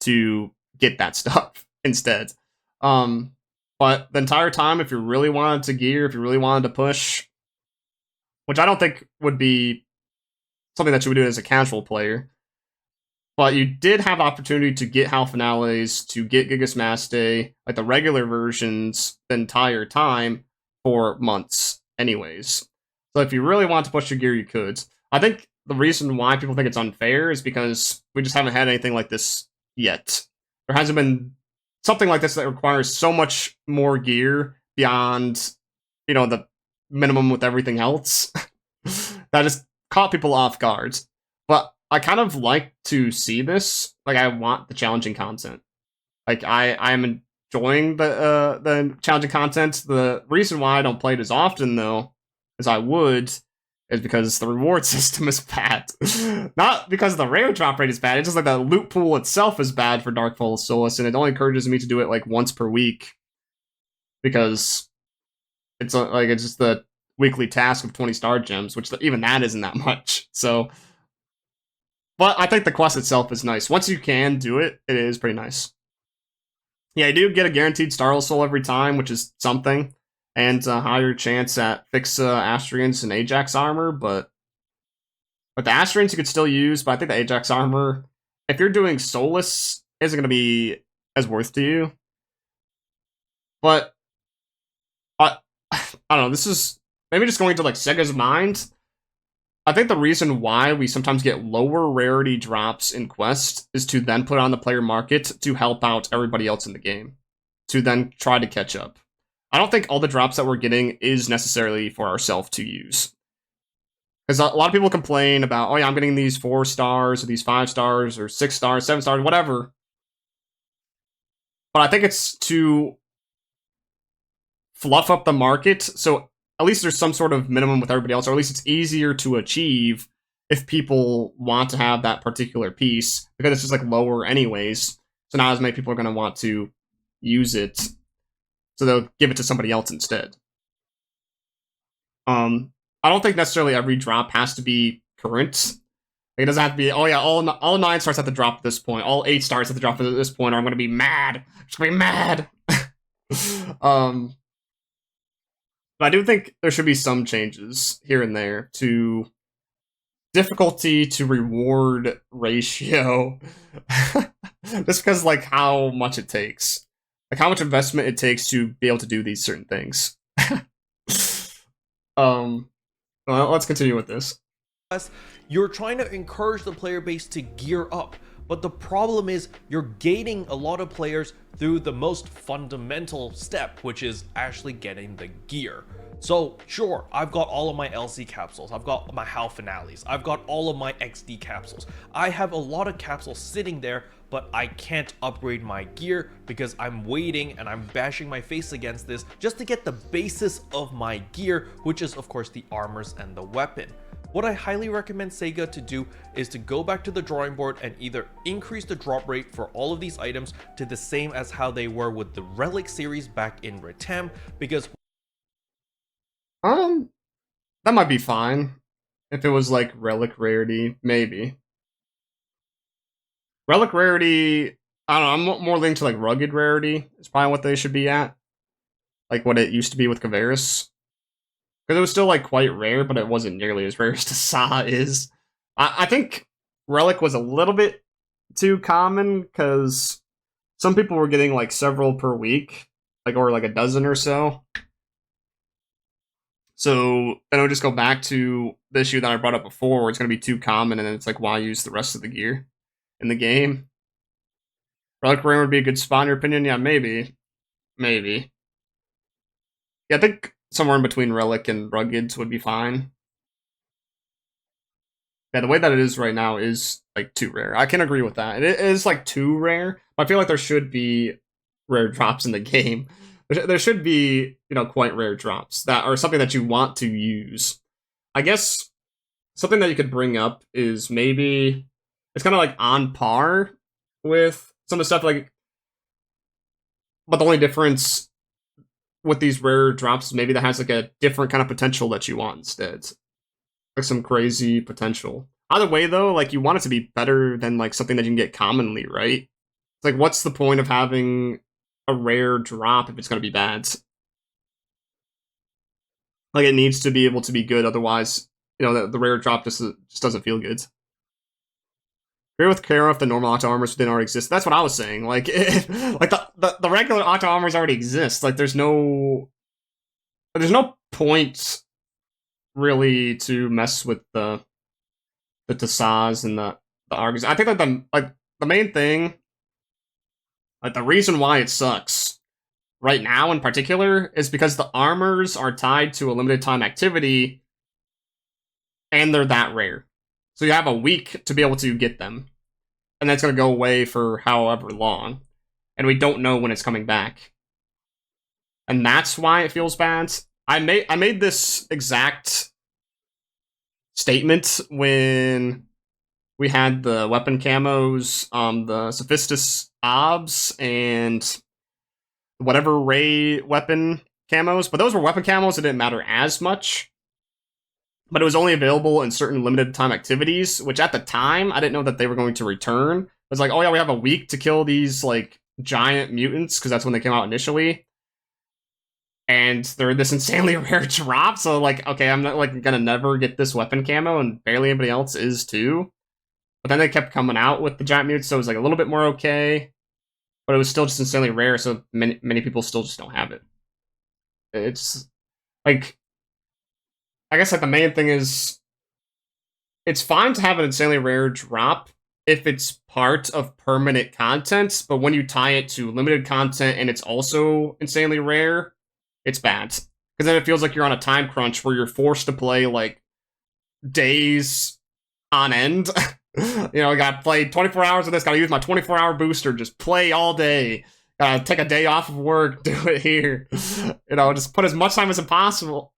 to get that stuff instead. But the entire time, if you really wanted to gear, if you really wanted to push, which I don't think would be something that you would do as a casual player, but you did have opportunity to get Hal Finales, to get Giga Smash Day, like the regular versions, the entire time for months, anyways. So if you really want to push your gear, you could. I think the reason why people think it's unfair is because we just haven't had anything like this yet. There hasn't been something like this that requires so much more gear beyond, the minimum with everything else. That just caught people off guard. But I kind of like to see this. Like, I want the challenging content. Like, I'm enjoying the challenging content. The reason why I don't play it as often, though, as I would, is because the reward system is bad. Not because the rare drop rate is bad, it's just like the loot pool itself is bad for Dark Souls Solus, and it only encourages me to do it like once per week. Because it's just the weekly task of 20 star gems, which even that isn't that much. So, but I think the quest itself is nice. Once you can do it, it is pretty nice. Yeah, you do get a guaranteed Star Soul every time, which is something. And a higher chance at Fixa, Astrians, and Ajax armor, but the Astrians you could still use, but I think the Ajax armor, if you're doing Solus, isn't going to be as worth to you. But, I don't know, this is maybe just going to like Sega's mind. I think the reason why we sometimes get lower rarity drops in Quest is to then put on the player market to help out everybody else in the game, to then try to catch up. I don't think all the drops that we're getting is necessarily for ourselves to use. Because a lot of people complain about, oh yeah, I'm getting these 4 stars, or these 5 stars, or 6 stars, 7 stars, whatever. But I think it's to fluff up the market, so at least there's some sort of minimum with everybody else, or at least it's easier to achieve if people want to have that particular piece, because it's just like lower anyways. So not as many people are going to want to use it. So they'll give it to somebody else instead. I don't think necessarily every drop has to be current. Like, it doesn't have to be, oh yeah, all 9 stars have to drop at this point, all 8 stars have to drop at this point, or I'm gonna be mad. I'm just gonna be mad. But I do think there should be some changes here and there to difficulty to reward ratio. Just because, like, how much it takes. Like, how much investment it takes to be able to do these certain things. Well, let's continue with this. You're trying to encourage the player base to gear up, but the problem is you're gating a lot of players through the most fundamental step, which is actually getting the gear. So sure, I've got all of my LC capsules, I've got my HAL finales, I've got all of my XD capsules. I have a lot of capsules sitting there, but I can't upgrade my gear because I'm waiting and I'm bashing my face against this just to get the basis of my gear, which is of course the armors and the weapon. What I highly recommend Sega to do is to go back to the drawing board and either increase the drop rate for all of these items to the same as how they were with the Relic series back in Retem, because that might be fine. If it was like Relic Rarity, maybe. Relic Rarity, I don't know, I'm more linked to like Rugged Rarity. It's probably what they should be at. Like what it used to be with Kavaris. Because it was still like quite rare, but it wasn't nearly as rare as Tisah is. I think Relic was a little bit too common, because some people were getting like several per week, like, or like a dozen or so. So then I would just go back to the issue that I brought up before, where it's going to be too common, and then it's like, why use the rest of the gear in the game? Relic Rare would be a good spot in your opinion? Yeah, maybe. Maybe. Yeah, I think somewhere in between Relic and Ruggeds would be fine. Yeah, the way that it is right now is like too rare. I can agree with that. It is like too rare. I feel like there should be rare drops in the game. There should be, quite rare drops that are something that you want to use. I guess something that you could bring up is maybe it's kind of like on par with some of the stuff, like, but the only difference with these rare drops is maybe that has like a different kind of potential that you want instead. Like some crazy potential. Either way, though, like, you want it to be better than, like, something that you can get commonly, right? It's like, what's the point of having a rare drop if it's going to be bad? Like, it needs to be able to be good, otherwise, you know, the rare drop just doesn't feel good. Agree with Kara if the normal auto armors didn't already exist. That's what I was saying. Like, like the regular auto armors already exist. Like, there's no point really to mess with the Tisahs and the Argas. I think like the main thing, like the reason why it sucks right now in particular is because the armors are tied to a limited time activity, and they're that rare. So you have a week to be able to get them, and that's going to go away for however long, and we don't know when it's coming back, and that's why it feels bad. I made this exact statement when we had the weapon camos, the Sophistus obs, and whatever ray weapon camos, but those were weapon camos that didn't matter as much. But it was only available in certain limited time activities, which at the time, I didn't know that they were going to return. It was like, oh yeah, we have a week to kill these, like, giant mutants, because that's when they came out initially. And they're this insanely rare drop, so, like, okay, I'm not, like, gonna never get this weapon camo, and barely anybody else is, too. But then they kept coming out with the giant mutants, so it was, like, a little bit more okay. But it was still just insanely rare, so many people still just don't have it. It's, like, I guess, like, the main thing is, it's fine to have an insanely rare drop if it's part of permanent content, but when you tie it to limited content and it's also insanely rare, it's bad. Because then it feels like you're on a time crunch where you're forced to play, like, days on end. You know, I gotta play 24 hours of this, gotta use my 24-hour booster, just play all day. Gotta take a day off of work, do it here. You know, just put as much time as possible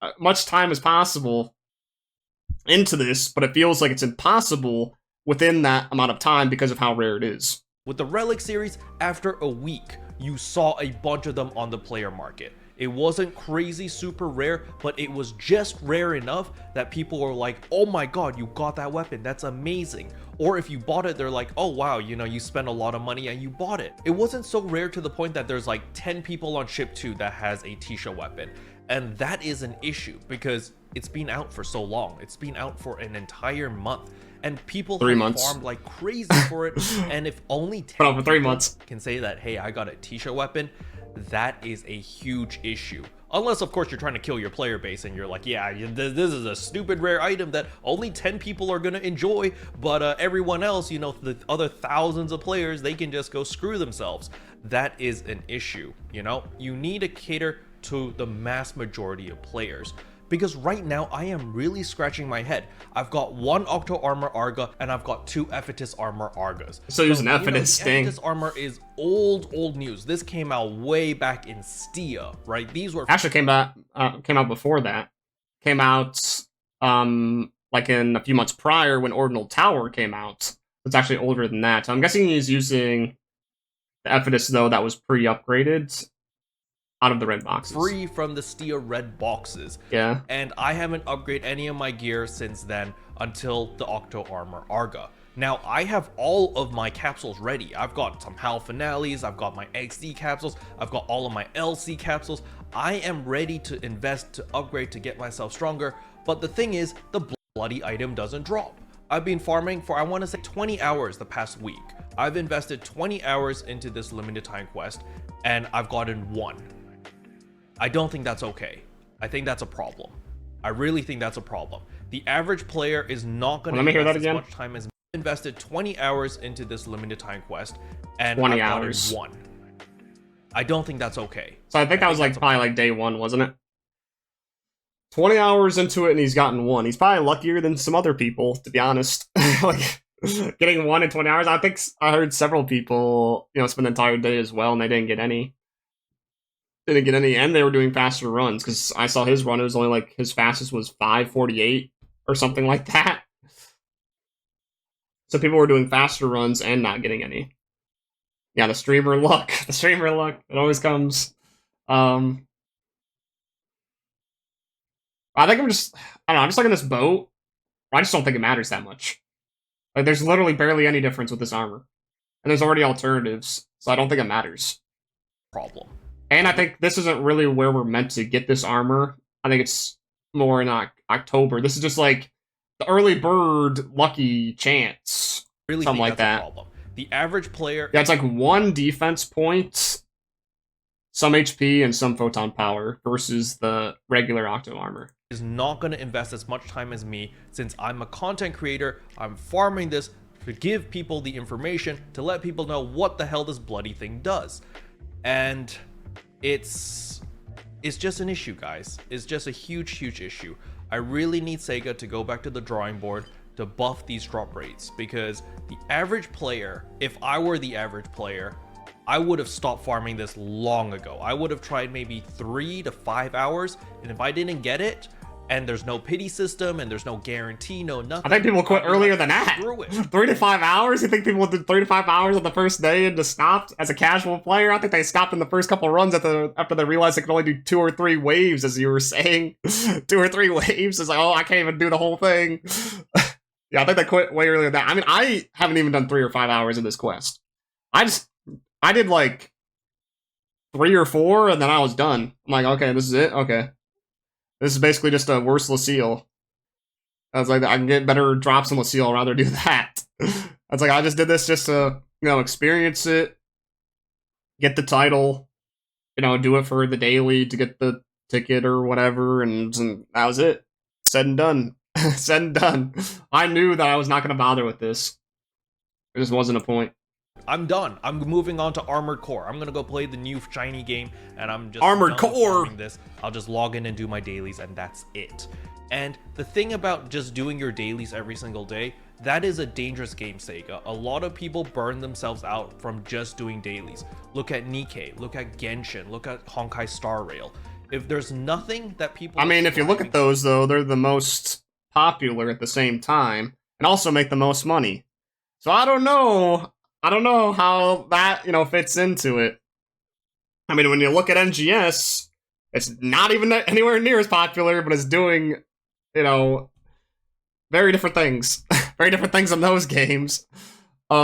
into this, but it feels like it's impossible within that amount of time because of how rare it is. With the Relic series, after a week, you saw a bunch of them on the player market. It wasn't crazy super rare, but it was just rare enough that people were like, oh my god, you got that weapon, that's amazing. Or if you bought it, they're like, oh wow, you know, you spent a lot of money and you bought it. It wasn't so rare to the point that there's like 10 people on ship 2 that has a Tisah weapon. And that is an issue because it's been out for so long. It's been out for an entire month. And people have farmed like crazy for it. And if only 10 for 3 months can say that, hey, I got a Tisah weapon, that is a huge issue. Unless, of course, you're trying to kill your player base and you're like, yeah, this is a stupid rare item that only 10 people are going to enjoy, but everyone else, you know, the other thousands of players, they can just go screw themselves. That is an issue, you know? You need to cater to the mass majority of players. Because right now, I am really scratching my head. I've got 1 Octo Armor Arga, and I've got 2 Ephetus Armor Argas. So using Ephetus thing. Ephetus Armor is old news. This came out way back in Stia, right? These were... Actually came out before that. Came out, like in a few months prior when Ordinal Tower came out. It's actually older than that. I'm guessing he's using the Ephetus, though, that was pre-upgraded out of the red boxes. Free from the Stia red boxes. Yeah. And I haven't upgraded any of my gear since then until the Octo Armor Arga. Now, I have all of my capsules ready. I've got some HAL Finales, I've got my XD capsules, I've got all of my LC capsules. I am ready to invest, to upgrade, to get myself stronger. But the thing is, the bloody item doesn't drop. I've been farming for, I want to say, 20 hours the past week. I've invested 20 hours into this limited time quest, and I've gotten 1. I don't think that's okay. I think that's a problem. I really think that's a problem. The average player is not going to invest as much time as invested 20 hours into this limited time quest, and 20 I've hours. Gotten 1. I don't think that's okay. So I think that was like probably like day 1, wasn't it? 20 hours into it and he's gotten 1. He's probably luckier than some other people, to be honest. Like, getting 1 in 20 hours. I think I heard several people, you know, spend the entire day as well, and they didn't get any. And they were doing faster runs, because I saw his run, it was only like, his fastest was 5:48 or something like that. So people were doing faster runs and not getting any. Yeah, the streamer luck. The streamer luck. It always comes. I think I'm just like in this boat. I just don't think it matters that much. Like, there's literally barely any difference with this armor. And there's already alternatives, so I don't think it matters. Problem. And I think this isn't really where we're meant to get this armor. I think it's more in October. This is just like the early bird lucky chance. Really something like that. Problem. The average player... Yeah, it's like 1 defense point, some HP, and some photon power versus the regular Octo armor. Is not going to invest as much time as me, since I'm a content creator. I'm farming this to give people the information, to let people know what the hell this bloody thing does. And it's just an issue, guys. It's just a huge issue. I really need Sega to go back to the drawing board to buff these drop rates, because the average player, if I were the average player, I would have stopped farming this long ago. I would have tried maybe 3 to 5 hours, and if I didn't get it, and there's no pity system, and there's no guarantee, no nothing. I think people quit earlier than that. Screw it. 3 to 5 hours? You think people did 3 to 5 hours on the first day and just stopped as a casual player? I think they stopped in the first couple runs after they realized they could only do 2 or 3 waves, as you were saying. 2 or 3 waves. It's like, oh, I can't even do the whole thing. Yeah, I think they quit way earlier than that. I mean, I haven't even done 3 or 5 hours in this quest. I did like 3 or 4, and then I was done. I'm like, okay, this is it? Okay. This is basically just a worse Leciel. I was like, I can get better drops in Leciel, I'd rather do that. I was like, I just did this just to, experience it, get the title, do it for the daily to get the ticket or whatever, and that was it. Said and done. Said and done. I knew that I was not going to bother with this. There just wasn't a point. I'm done. I'm moving on to Armored Core. I'm gonna go play the new shiny game, and I'm just Armored Core. This. I'll just log in and do my dailies, and that's it. And the thing about just doing your dailies every single day, that is a dangerous game, Sega. A lot of people burn themselves out from just doing dailies. Look at Nikkei, look at Genshin, look at Honkai Star Rail. If there's nothing that people... I mean, if you look at those, though, they're the most popular at the same time, and also make the most money. So I don't know how that, fits into it. I mean, when you look at NGS, it's not even anywhere near as popular, but it's doing, very different things. Very different things in those games. I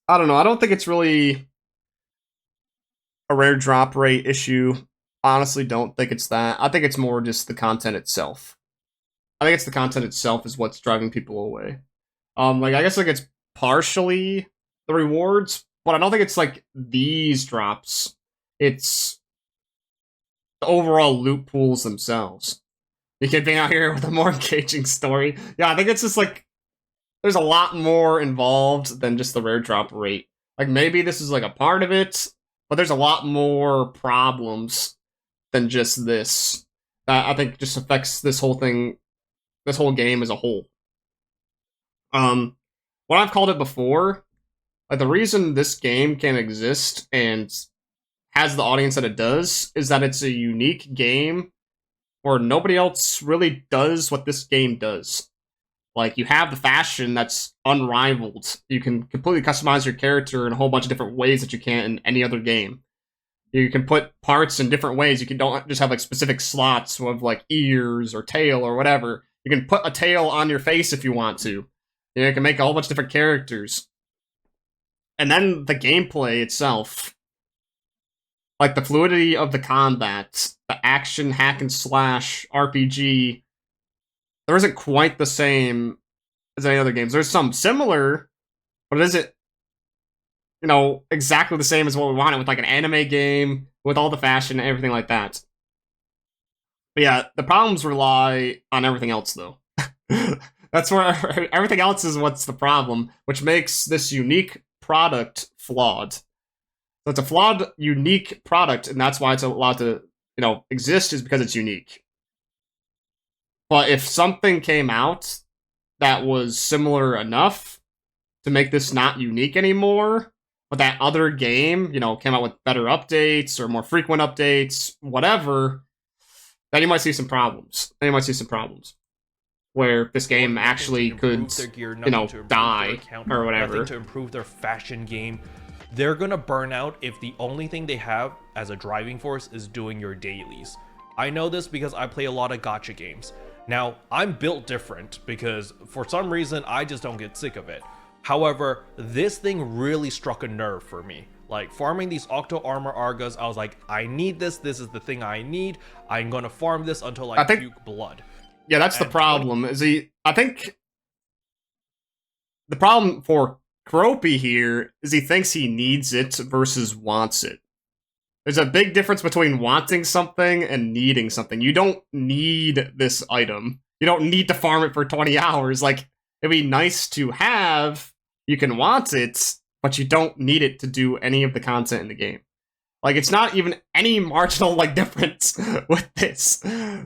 don't know. I don't think it's really a rare drop rate issue. Honestly, don't think it's that. I think it's more just the content itself. I think it's the content itself is what's driving people away. I guess it's partially the rewards, but I don't think it's these drops. It's the overall loot pools themselves. You can be out here with a more engaging story. Yeah, I think it's just there's a lot more involved than just the rare drop rate. Maybe this is a part of it, but there's a lot more problems than just this. That I think just affects this whole thing, this whole game as a whole. What I've called it before, the reason this game can exist and has the audience that it does is that it's a unique game where nobody else really does what this game does. You have the fashion that's unrivaled. You can completely customize your character in a whole bunch of different ways that you can't in any other game. You can put parts in different ways. You don't just have specific slots of ears or tail or whatever. You can put a tail on your face if you want to. You can make a whole bunch of different characters. And then the gameplay itself. The fluidity of the combat, the action hack and slash RPG, there isn't quite the same as any other games. There's some similar, but it isn't, exactly the same as what we wanted with an anime game, with all the fashion and everything like that. But yeah, the problems rely on everything else, though. That's where everything else is what's the problem, which makes this unique product flawed. So it's a flawed, unique product, and that's why it's allowed to, exist, is because it's unique. But if something came out that was similar enough to make this not unique anymore, but that other game, came out with better updates or more frequent updates, whatever, then you might see some problems. Where this game actually could, die or whatever. Nothing to improve their fashion game. They're gonna burn out if the only thing they have as a driving force is doing your dailies. I know this because I play a lot of gacha games, Now, I'm built different because for some reason I just don't get sick of it. However, this thing really struck a nerve for me. Like, farming these Octo Armor Argas, I was like, I need this. This is the thing I need. I'm gonna farm this until I puke blood. Yeah, that's the problem. I think the problem for Cropy here is he thinks he needs it versus wants it. There's a big difference between wanting something and needing something. You don't need this item. You don't need to farm it for 20 hours. Like, it'd be nice to have. You can want it, but you don't need it to do any of the content in the game. Like, it's not even any marginal, like, difference with this.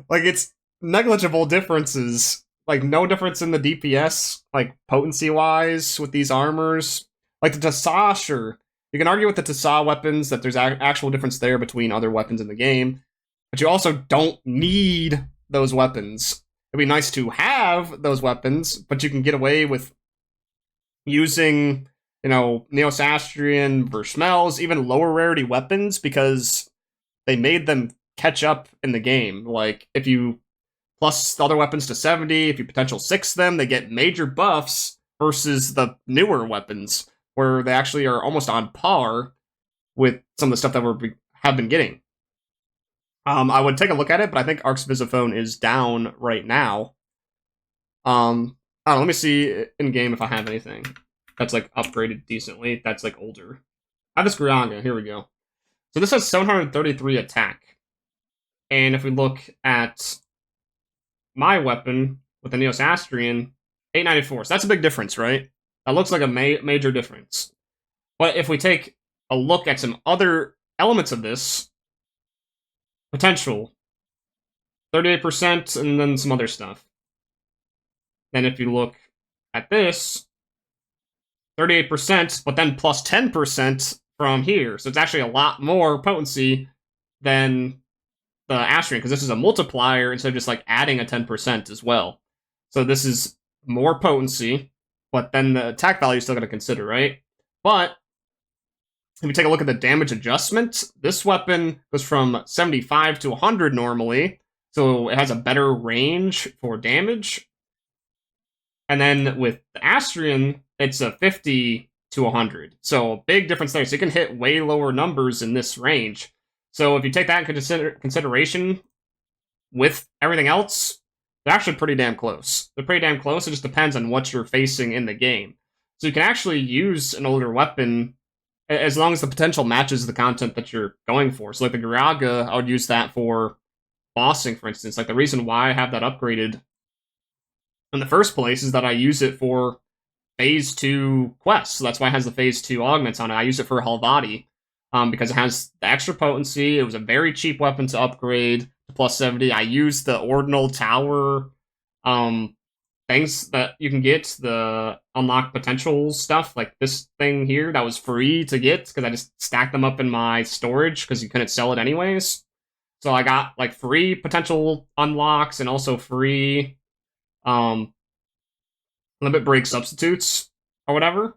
Like, it's negligible differences. Like, no difference in the DPS, like, potency-wise with these armors. Like, the Tisah, sure. You can argue with the Tisah weapons that there's actual difference there between other weapons in the game, but you also don't need those weapons. It'd be nice to have those weapons, but you can get away with using, you know, Neosastrian versus smells, even lower rarity weapons, because they made them catch up in the game. Like, if you plus the other weapons to 70, if you potential 6 them, they get major buffs versus the newer weapons, where they actually are almost on par with some of the stuff that we have been getting. I would take a look at it, but I think Ark's Visiphone is down right now. I don't know, let me see in-game if I have anything that's, like, upgraded decently. That's, like, older. I have this Grianga. Here we go. So this has 733 attack. And if we look at my weapon with the Neosastrian, 894. So that's a big difference, right? That looks like a major difference. But if we take a look at some other elements of this, potential, 38%, and then some other stuff. Then if you look at this, 38%, but then plus 10% from here. So it's actually a lot more potency than the Astrian, because this is a multiplier instead of just like adding a 10% as well. So this is more potency, but then the attack value is still going to consider, right? But if you take a look at the damage adjustment, this weapon goes from 75 to 100 normally, so it has a better range for damage. And then with the Astrian, it's a 50 to 100. So a big difference there. So you can hit way lower numbers in this range. So if you take that into consideration with everything else, they're actually pretty damn close. They're pretty damn close. It just depends on what you're facing in the game. So you can actually use an older weapon as long as the potential matches the content that you're going for. So like the Garaga, I would use that for bossing, for instance. Like the reason why I have that upgraded in the first place is that I use it for Phase 2 quests. So that's why it has the Phase 2 augments on it. I use it for Halvati because it has the extra potency. It was a very cheap weapon to upgrade to plus 70. I used the Ordinal Tower things that you can get, the unlock potential stuff, like this thing here that was free to get because I just stacked them up in my storage because you couldn't sell it anyways. So I got like free potential unlocks and also free limit break substitutes or whatever.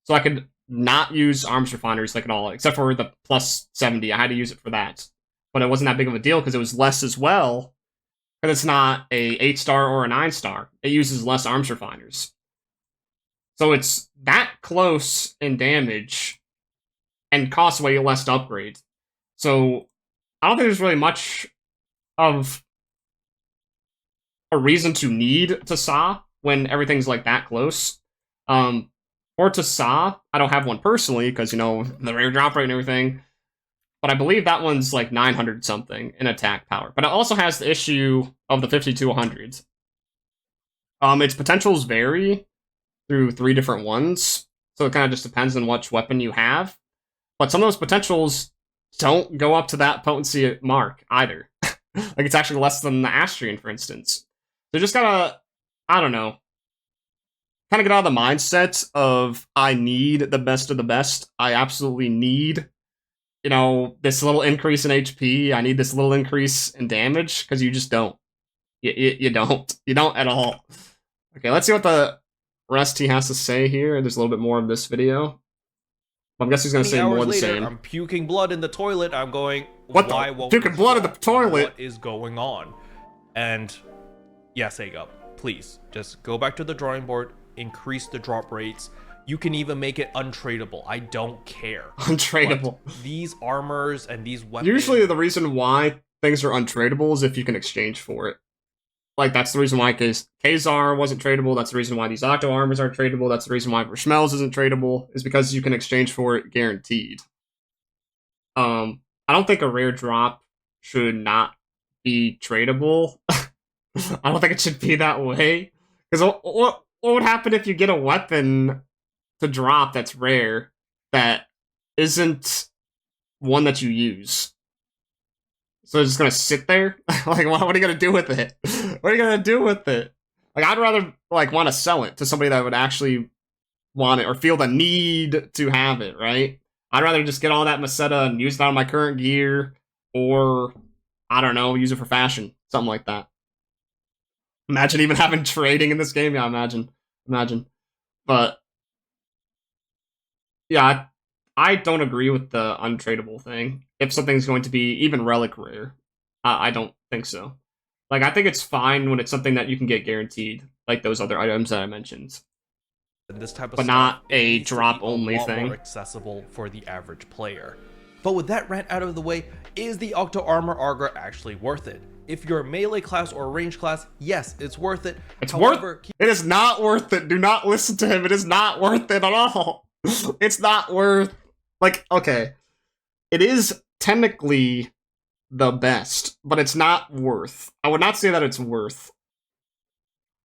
So I could not use arms refineries like at all, except for the plus 70. I had to use it for that. But it wasn't that big of a deal because it was less as well. Because it's not a 8-star or a 9-star. It uses less arms refiners. So it's that close in damage and costs way less to upgrade. So I don't think there's really much of a reason to need Tisah when everything's like that close. For Tisah, I don't have one personally because, you know, the rare drop rate and everything. But I believe that one's like 900 something in attack power. But it also has the issue of the 50 to 100. Its potentials vary through 3 different ones. So it kind of just depends on which weapon you have. But some of those potentials don't go up to that potency mark either. Like it's actually less than the Astrian, for instance. So just gotta, I don't know, kind of get out of the mindset of I need the best of the best. I absolutely need, you know, this little increase in HP. I need this little increase in damage, because you just don't. You don't. You don't at all. Okay, let's see what the rest he has to say here. There's a little bit more of this video. I guess he's going to say more of the same. I'm puking blood in the toilet. I'm going, what why won't puking blood in the toilet? What is going on? And Yeah, Sega, please just go back to the drawing board, increase the drop rates. You can even make it untradeable. I don't care. Untradeable. But these armors and these weapons. Usually the reason why things are untradeable is if you can exchange for it. Like, that's the reason why Kazar wasn't tradable. That's the reason why these Octo armors aren't tradable. That's the reason why Verschmelz isn't tradable, is because you can exchange for it guaranteed. I don't think a rare drop should not be tradable. I don't think it should be that way. Because what would happen if you get a weapon to drop that's rare that isn't one that you use? So it's just gonna sit there? Like, what are you gonna do with it? What are you gonna do with it? Like, I'd rather, like, want to sell it to somebody that would actually want it or feel the need to have it, right? I'd rather just get all that Meseta and use it on my current gear, or, I don't know, use it for fashion. Something like that. Imagine even having trading in this game. Yeah, imagine. But, yeah, I don't agree with the untradeable thing. If something's going to be even relic rare, I don't think so. Like, I think it's fine when it's something that you can get guaranteed, like those other items that I mentioned. And this type of but stuff not a drop-only thing. More accessible for the average player. But with that rant out of the way, is the Octo Armor Arga actually worth it? If you're a melee class or a range class, yes, it's worth it. It is not worth it. Do not listen to him. It is not worth it at all. It's not worth... Like, okay. It is technically the best, but it's not worth. I would not say that it's worth.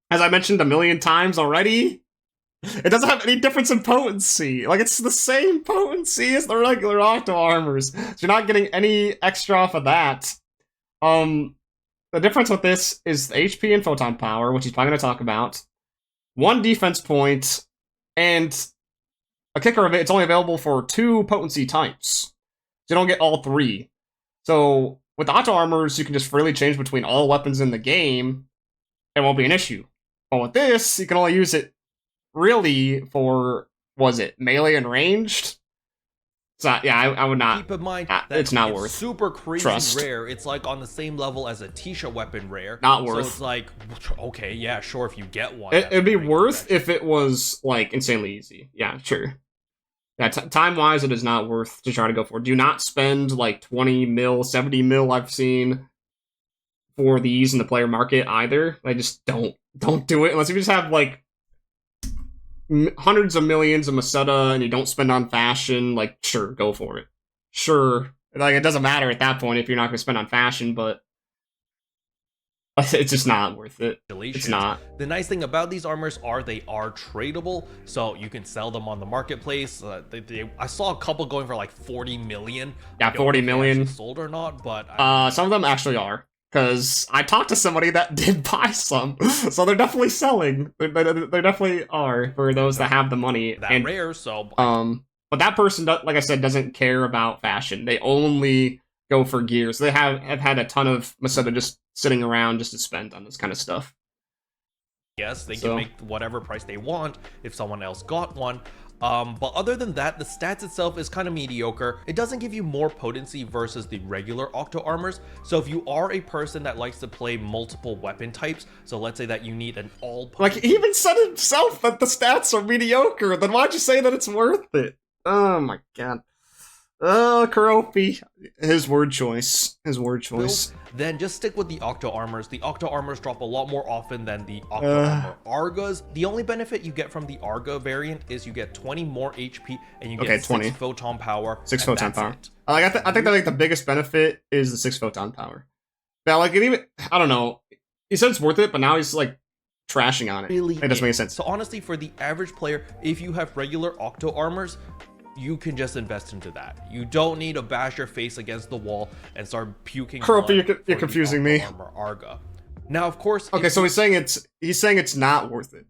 As I mentioned a million times already, it doesn't have any difference in potency. Like, it's the same potency as the regular Octo armors. So you're not getting any extra off of that. The difference with this is the HP and photon power, which he's probably going to talk about. 1 defense point, and a kicker of it, it's only available for 2 potency types. So you don't get all 3. So with Octo armors, you can just freely change between all weapons in the game. It won't be an issue. But with this, you can only use it really for, was it melee and ranged? So yeah, I would not. Keep in mind that it's not worth. Super crazy trust. Rare. It's like on the same level as a Tisah weapon rare. Not worth. So it's like, okay, yeah, sure, if you get one. It'd be worth if it was like insanely easy. Yeah, sure. Yeah, time wise, it is not worth to try to go for. Do not spend like 20 mil, 70 mil. I've seen for these in the player market either. I just don't do it unless you just have like hundreds of millions of Meseta and you don't spend on fashion. Like, sure, go for it. Sure, like, it doesn't matter at that point if you're not going to spend on fashion, but it's just not worth it. It's not. The nice thing about these armors are they are tradable, so you can sell them on the marketplace. I saw a couple going for like 40 million. Yeah, 40 million. Sold or not, but some of them actually are. Because I talked to somebody that did buy some, so they're definitely selling. They definitely are for those that have the money. That rare, so. But that person, like I said, doesn't care about fashion. They only go for gears. They have had a ton of Meseta just sitting around just to spend on this kind of stuff. Yes, they can make whatever price they want if someone else got one. But other than that, the stats itself is kind of mediocre. It doesn't give you more potency versus the regular Octo armors. So if you are a person that likes to play multiple weapon types, so let's say that you need an all like, he even said himself that the stats are mediocre, then why'd you say that it's worth it? Oh my god. Oh, Karopi. His word choice. Then just stick with the Octo armors. The Octo armors drop a lot more often than the Octo armor Argas. The only benefit you get from the Arga variant is you get 20 more HP and you get 20. 6 photon power. 6 photon power. I think that like the biggest benefit is the 6 photon power. Now, like, it even, I don't know. He said it's worth it, but now he's like trashing on it. Really, it doesn't make sense. So honestly, for the average player, if you have regular Octo armors, you can just invest into that. You don't need to bash your face against the wall and start puking. You're confusing me. Armor Arga. Now, of course. Okay, so he's saying it's not worth it.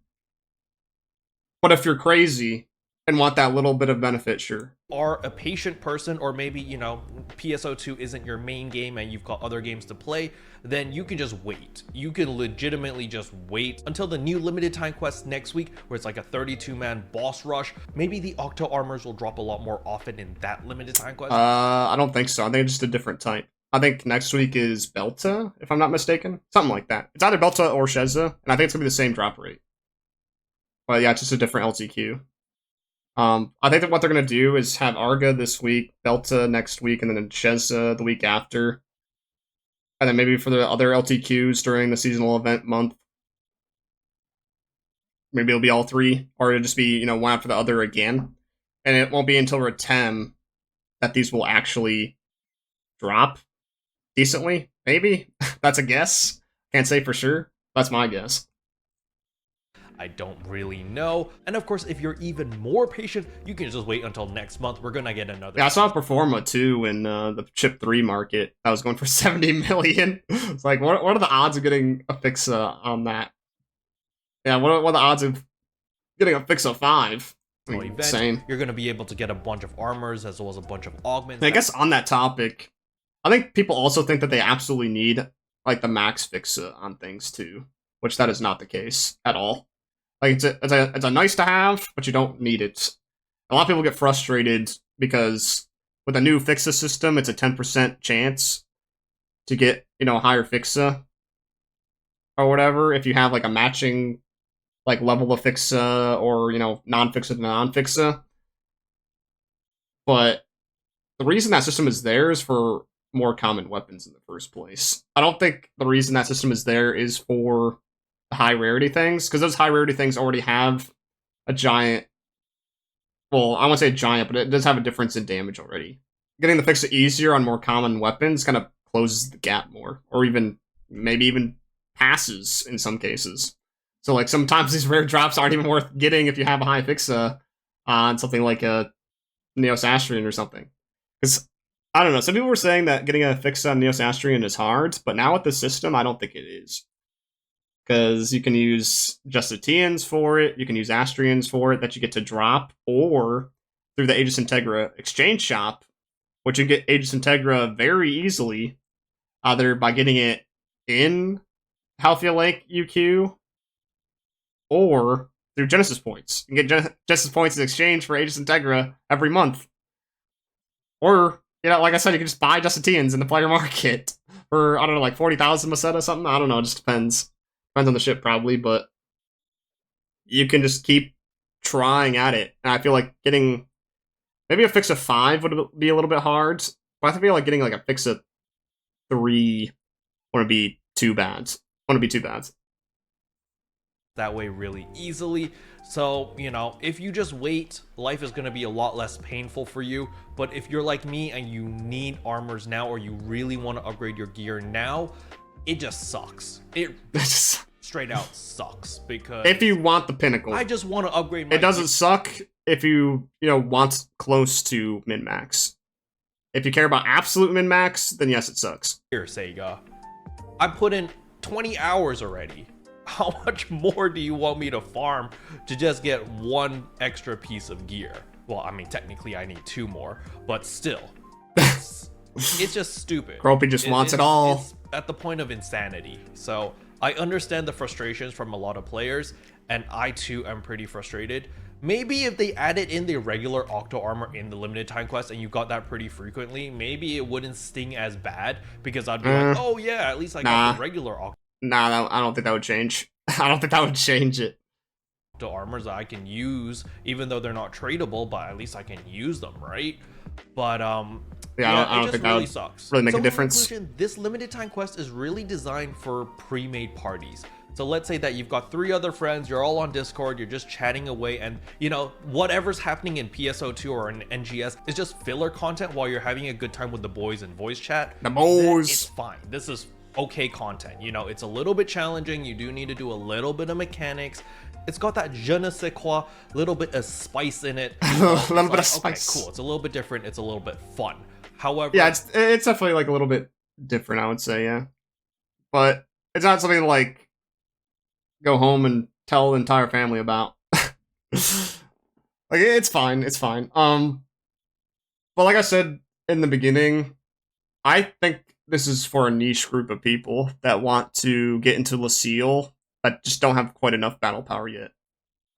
But if you're crazy and want that little bit of benefit, sure. Are a patient person, or maybe, you know, PSO2 isn't your main game and you've got other games to play, then you can just wait. You can legitimately just wait until the new limited time quest next week, where it's like a 32-man boss rush. Maybe the Octo armors will drop a lot more often in that limited time quest. I don't think so. I think it's just a different type. I think next week is Belta, if I'm not mistaken. Something like that. It's either Belta or Sheza, and I think it's going to be the same drop rate. But yeah, it's just a different LTQ. I think that what they're going to do is have Arga this week, Belta next week, and then Sheza the week after. And then maybe for the other LTQs during the seasonal event month, maybe it'll be all three, or it'll just be, one after the other again. And it won't be until Retem that these will actually drop decently, maybe. That's a guess. Can't say for sure. That's my guess. I don't really know. And of course, if you're even more patient, you can just wait until next month. We're gonna get another. Yeah, I saw Performa too in the Chip 3 market. That was going for 70 million. It's like, what are the odds of getting a Fixa on that? Yeah, what are the odds of getting a Fixa 5? I mean, insane. You're gonna be able to get a bunch of armors as well as a bunch of augments. I guess on that topic, I think people also think that they absolutely need like the max Fixa on things too, which that is not the case at all. Like it's a nice to have, but you don't need it. A lot of people get frustrated because with a new Fixa system, it's a 10% chance to get, a higher Fixa or whatever if you have like a matching like level of Fixa or, non-Fixa to non-Fixa. But the reason that system is there is for more common weapons in the first place. I don't think the reason that system is there is for high rarity things, because those high rarity things already have a giant, well, I won't say giant, but it does have a difference in damage already. Getting the Fixa easier on more common weapons kind of closes the gap more, or maybe even passes in some cases. So like sometimes these rare drops aren't even worth getting if you have a high Fixa on something like a Neos Astrian or something. Because I don't know, some people were saying that getting a Fixa on Neos Astrian is hard, but now with the system, I don't think it is. Because you can use Justitians for it, you can use Astrians for it that you get to drop, or through the Aegis Integra exchange shop, which you get Aegis Integra very easily, either by getting it in Halcyon Lake UQ, or through Genesis points. You can get Genesis points in exchange for Aegis Integra every month. Or, like I said, you can just buy Justitians in the player market for, I don't know, like 40,000 Maseta or something. I don't know, it just depends. Depends on the ship, probably, but you can just keep trying at it. And I feel like getting maybe a Fixa 5 would be a little bit hard, but I feel like getting like a Fixa 3 wouldn't be too bad. That way really easily. So, if you just wait, life is going to be a lot less painful for you. But if you're like me and you need armors now, or you really want to upgrade your gear now, it just sucks. It straight out sucks, because if you want the pinnacle, I just want to upgrade my it doesn't suck if you want close to min-max. If you care about absolute min-max, then yes, it sucks. Here, Sega, I put in 20 hours already. How much more do you want me to farm to just get one extra piece of gear? Well, I mean, technically I need 2 more, but still, it's just stupid. Gropey just wants it all. It's at the point of insanity. So I understand the frustrations from a lot of players, and I too am pretty frustrated. Maybe if they added in the regular Octo armor in the limited time quest and you got that pretty frequently, maybe it wouldn't sting as bad, because I'd be like, oh yeah, at least I got the regular Octo. Nah, I don't think that would change. I don't think that would change it. Armors that I can use, even though they're not tradable, but at least I can use them, right? But I don't think that really sucks. Really make a difference. In conclusion, this limited time quest is really designed for pre-made parties. So let's say that you've got 3 other friends, you're all on Discord, you're just chatting away, and whatever's happening in PSO2 or in NGS is just filler content while you're having a good time with the boys in voice chat. The boys. It's fine. This is okay content. It's a little bit challenging. You do need to do a little bit of mechanics. It's got that je ne sais quoi, little bit of spice in it. A little bit of spice. Okay, cool. It's a little bit different. It's a little bit fun. However, yeah, it's definitely like a little bit different, I would say, yeah. But it's not something to like go home and tell the entire family about. Like, it's fine. But like I said in the beginning, I think this is for a niche group of people that want to get into Leciel that just don't have quite enough battle power yet.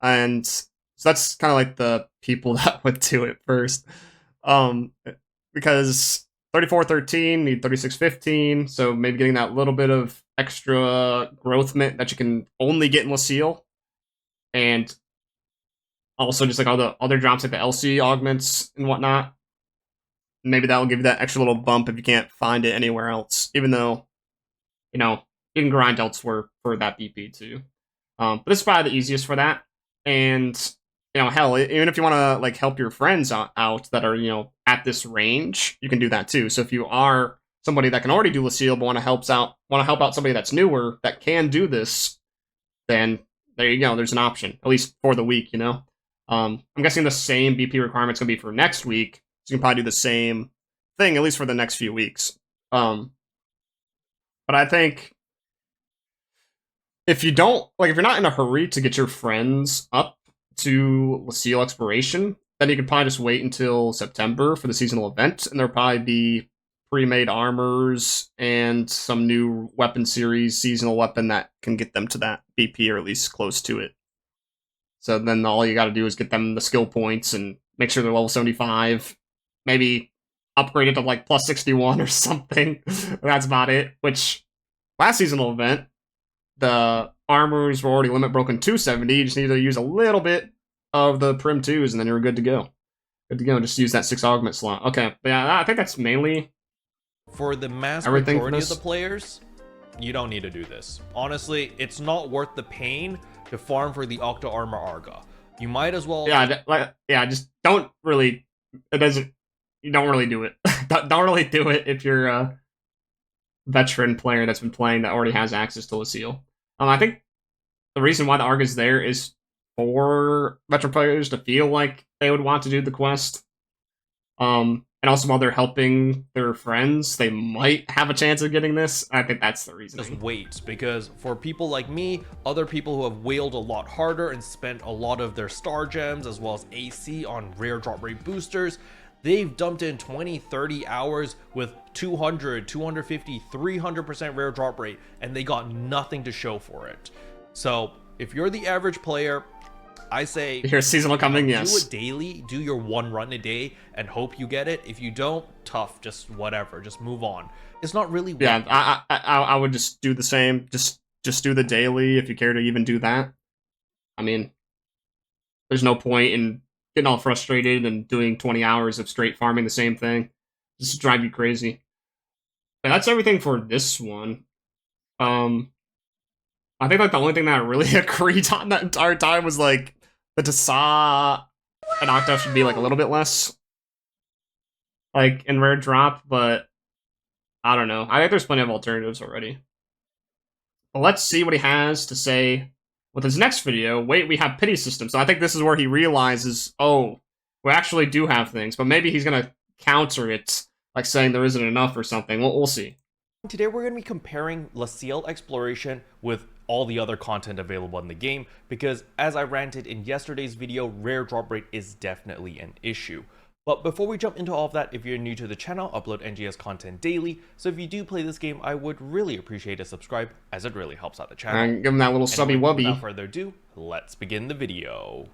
And so that's kind of like the people that went to it first. Because 3413, need 3615, so maybe getting that little bit of extra growthment that you can only get in Leciel. And also just like all the other drops like the LC augments and whatnot. Maybe that'll give you that extra little bump if you can't find it anywhere else, even though, you can grind elsewhere for that BP too. But this is probably the easiest for that. And, hell, even if you want to like help your friends out that are, at this range, you can do that too. So if you are somebody that can already do Leciel but want to help out somebody that's newer that can do this, then there you go. There's an option, at least for the week, I'm guessing the same BP requirement's going to be for next week. So you can probably do the same thing, at least for the next few weeks. But I think if you're not in a hurry to get your friends up to Leciel Exploration, then you can probably just wait until September for the seasonal event, and there'll probably be pre-made armors and some new weapon series, seasonal weapon that can get them to that BP or at least close to it. So then all you got to do is get them the skill points and make sure they're level 75. Maybe upgrade it to like plus 61 or something. That's about it. Which, last seasonal event, the armors were already limit broken 270. You just need to use a little bit of the Prim 2s and then you're good to go. Good to go. Just use that 6 augment slot. Okay, but yeah, I think that's mainly... For the mass majority of the players, you don't need to do this. Honestly, it's not worth the pain to farm for the Octo Armor Arga. You might as well... just don't really... You don't really do it. Don't really do it if you're a veteran player that's been playing that already has access to Leciel. I think the reason why the Arga's there is for veteran players to feel like they would want to do the quest. And also while they're helping their friends, they might have a chance of getting this. I think that's the reason. Just wait, because for people like me, other people who have whaled a lot harder and spent a lot of their star gems as well as AC on rare drop rate boosters, they've dumped in 20, 30 hours with 200, 250, 300% rare drop rate, and they got nothing to show for it. So if you're the average player, I say here's seasonal coming. Yes, do it daily, do your one run a day and hope you get it. If you don't, tough, just whatever, just move on. It's not really I would just do the same. Just do the daily if you care to even do that. I mean, there's no point in getting all frustrated and doing 20 hours of straight farming the same thing. Just drive you crazy. But that's everything for this one. I think like the only thing that I really agreed on that entire time was like the Tisah and Octo should be like a little bit less like in rare drop, but I don't know. I think there's plenty of alternatives already. But let's see what he has to say with his next video. Wait, we have pity system. So I think this is where he realizes, oh, we actually do have things, but maybe he's gonna counter it, like saying there isn't enough or something. We'll see. Today we're going to be comparing Leciel Exploration with all the other content available in the game, because as I ranted in yesterday's video, rare drop rate is definitely an issue. But before we jump into all of that, if you're new to the channel, I upload NGS content daily, so if you do play this game, I would really appreciate a subscribe, as it really helps out the channel. And give him that little subby wubby. Without further ado, let's begin the video.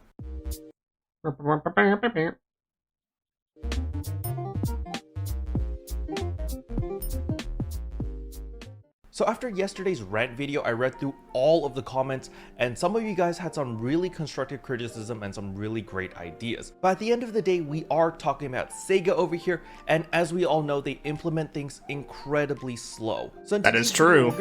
So after yesterday's rant video, I read through all of the comments, and some of you guys had some really constructive criticism and some really great ideas. But at the end of the day, we are talking about Sega over here, and as we all know, they implement things incredibly slow. So that is true.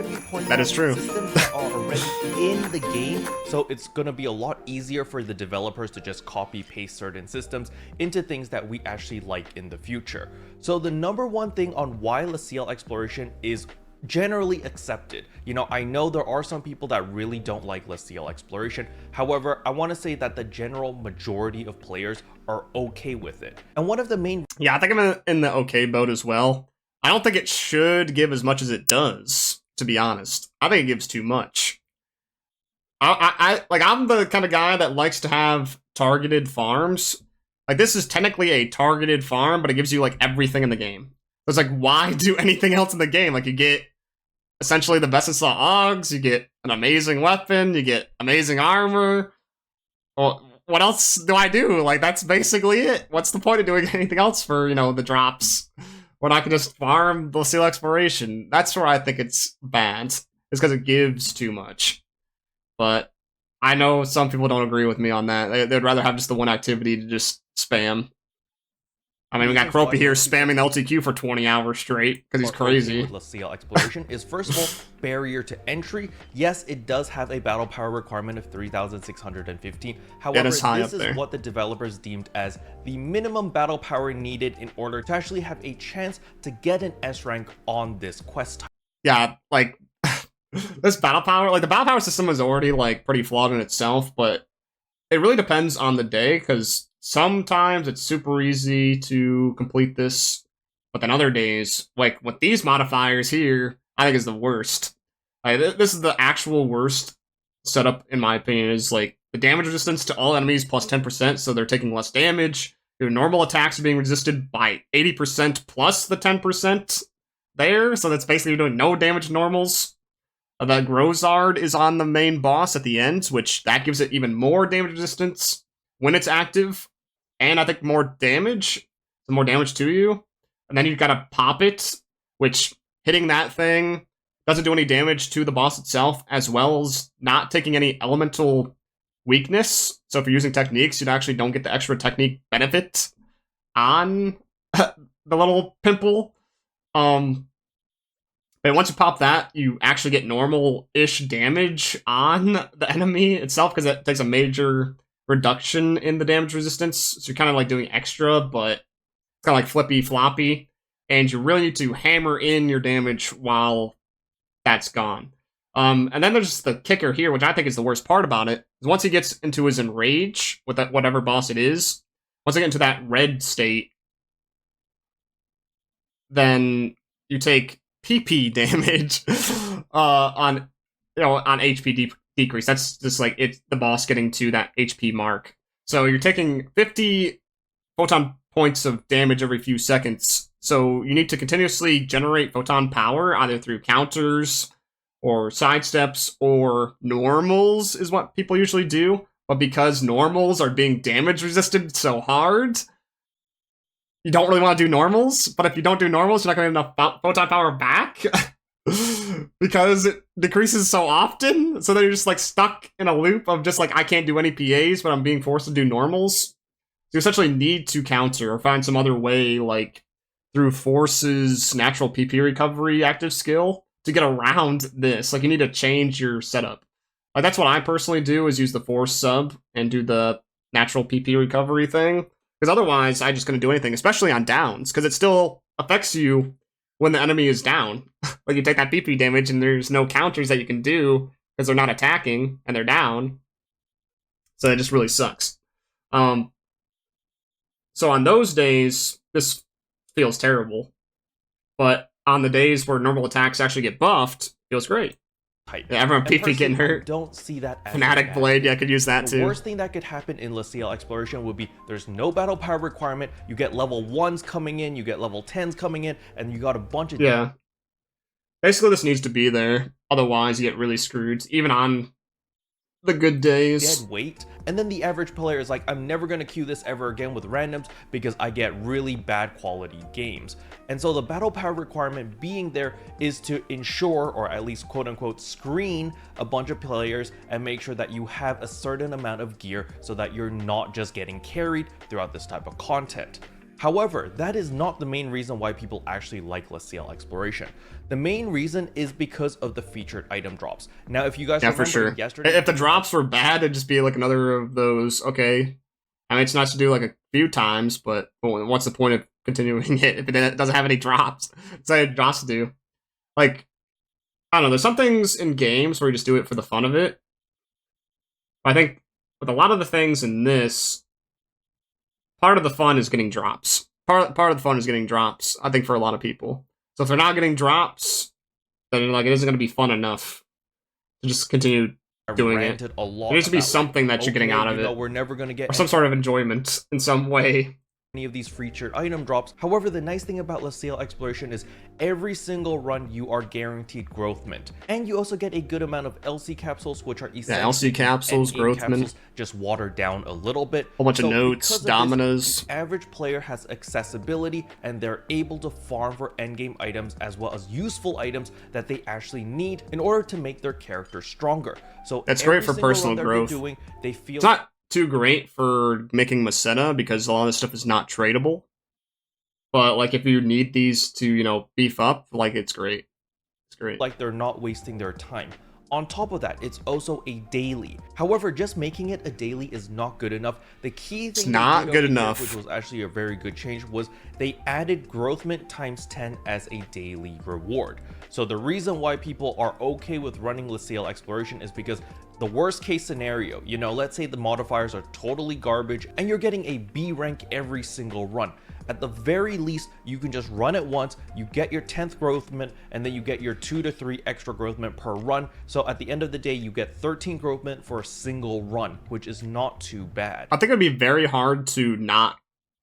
That is true. Systems that are already in the game, so it's gonna be a lot easier for the developers to just copy paste certain systems into things that we actually like in the future. So the number one thing on why Leciel Exploration is generally accepted. I know there are some people that really don't like Leciel Exploration. However, I want to say that the general majority of players are okay with it. And one of the main... Yeah, I think I'm in the okay boat as well. I don't think it should give as much as it does, to be honest. I think it gives too much. I'm the kind of guy that likes to have targeted farms. Like, this is technically a targeted farm, but it gives you, like, everything in the game. It's like, why do anything else in the game? Like, you get essentially the best of slot Augs, you get an amazing weapon, you get amazing armor. Well, what else do I do? Like, that's basically it. What's the point of doing anything else for, the drops? when I can just farm the Leciel Exploration. That's where I think it's bad. It's because it gives too much. But I know some people don't agree with me on that. They'd rather have just the one activity to just spam. I mean, we got Croppy here spamming the LTQ for 20 hours straight because he's crazy. With Leciel Exploration is, first of all, barrier to entry. Yes, it does have a battle power requirement of 3,615. However, this is what the developers deemed as the minimum battle power needed in order to actually have a chance to get an S rank on this quest type. Yeah, like, this battle power, like, the battle power system is already, like, pretty flawed in itself, but it really depends on the day, because sometimes it's super easy to complete this, but then other days, like with these modifiers here, I think is the worst. This is the actual worst setup, in my opinion, is like the damage resistance to all enemies plus 10%, so they're taking less damage. Your normal attacks are being resisted by 80% plus the 10% there, so that's basically doing no damage to normals. The Grozard is on the main boss at the end, which that gives it even more damage resistance when it's active, and I think more damage, so more damage to you. And then you've got to pop it, which hitting that thing doesn't do any damage to the boss itself, as well as not taking any elemental weakness. So if you're using techniques, you actually don't get the extra technique benefit on the little pimple. But once you pop that, you actually get normal-ish damage on the enemy itself, because it takes a major reduction in the damage resistance. So you're kind of like doing extra, but it's kind of like flippy-floppy. And you really need to hammer in your damage while that's gone. And then there's the kicker here, which I think is the worst part about it, is once he gets into his enrage, with that whatever boss it is, once I get into that red state, then you take PP damage on HP decrease. That's just like it's the boss getting to that HP mark. So you're taking 50 photon points of damage every few seconds. So you need to continuously generate photon power either through counters or sidesteps or normals is what people usually do. But because normals are being damage resisted so hard, you don't really want to do normals, but if you don't do normals, you're not going to get enough photon power back because it decreases so often. So then you're just like stuck in a loop of just like, I can't do any PAs, but I'm being forced to do normals. So you essentially need to counter or find some other way, like through Force's natural PP recovery active skill to get around this. Like you need to change your setup. Like that's what I personally do, is use the Force sub and do the natural PP recovery thing. Because otherwise, I'm just going to do anything, especially on downs, because it still affects you when the enemy is down. Like, you take that PP damage, and there's no counters that you can do, because they're not attacking, and they're down. So it just really sucks. So on those days, this feels terrible. But on the days where normal attacks actually get buffed, feels great. Yeah, everyone PP getting hurt. Don't see that as Fnatic Blade, yeah, I could use that too. The worst thing that could happen in Leciel Exploration would be there's no battle power requirement, you get level 1s coming in, you get level 10s coming in, and you got a bunch of... Yeah. Basically, this needs to be there. Otherwise, you get really screwed, even on the good days. Dead weight, and then the average player is like, I'm never going to queue this ever again with randoms because I get really bad quality games. And so the battle power requirement being there is to ensure, or at least quote unquote screen, a bunch of players and make sure that you have a certain amount of gear so that you're not just getting carried throughout this type of content. However, that is not the main reason why people actually like Leciel Exploration. The main reason is because of the featured item drops. Now, if you guys remember for sure. yesterday... If the drops were bad, it'd just be like another of those, okay. I mean, it's nice to do like a few times, but what's the point of continuing it if it doesn't have any drops? It's like drops to do. Like, I don't know, there's some things in games where you just do it for the fun of it. But I think with a lot of the things in this, part of the fun is getting drops. Part of the fun is getting drops, I think, for a lot of people. So if they're not getting drops, then like it isn't going to be fun enough to just continue doing it. There needs to be something that you're getting out of it. We're never going to get... Or some sort of enjoyment in some way. any of these featured item drops. However, the nice thing about Leciel Exploration is every single run you are guaranteed Growthment, and you also get a good amount of LC capsules, which are essentially LC capsules, Growthment, just watered down a little bit. Whole bunch of notes, dominos. The average player has accessibility, and they're able to farm for endgame items as well as useful items that they actually need in order to make their character stronger. So that's great for personal growth. They feel it's not too great for making Masena because a lot of this stuff is not tradable. But like if you need these to, you know, beef up, like it's great. It's great. Like they're not wasting their time. On top of that, it's also a daily. However, just making it a daily is not good enough. The key thing it's not good enough, which was actually a very good change, was they added Growthment ×10 as a daily reward. So the reason why people are okay with running Leciel Exploration is because the worst case scenario, you know, let's say the modifiers are totally garbage and you're getting a B rank every single run. At the very least, you can just run it once, you get your 10th Growthment, and then you get your 2 to 3 extra Growthment per run. So at the end of the day, you get 13 Growthment for a single run, which is not too bad. I think it'd be very hard to not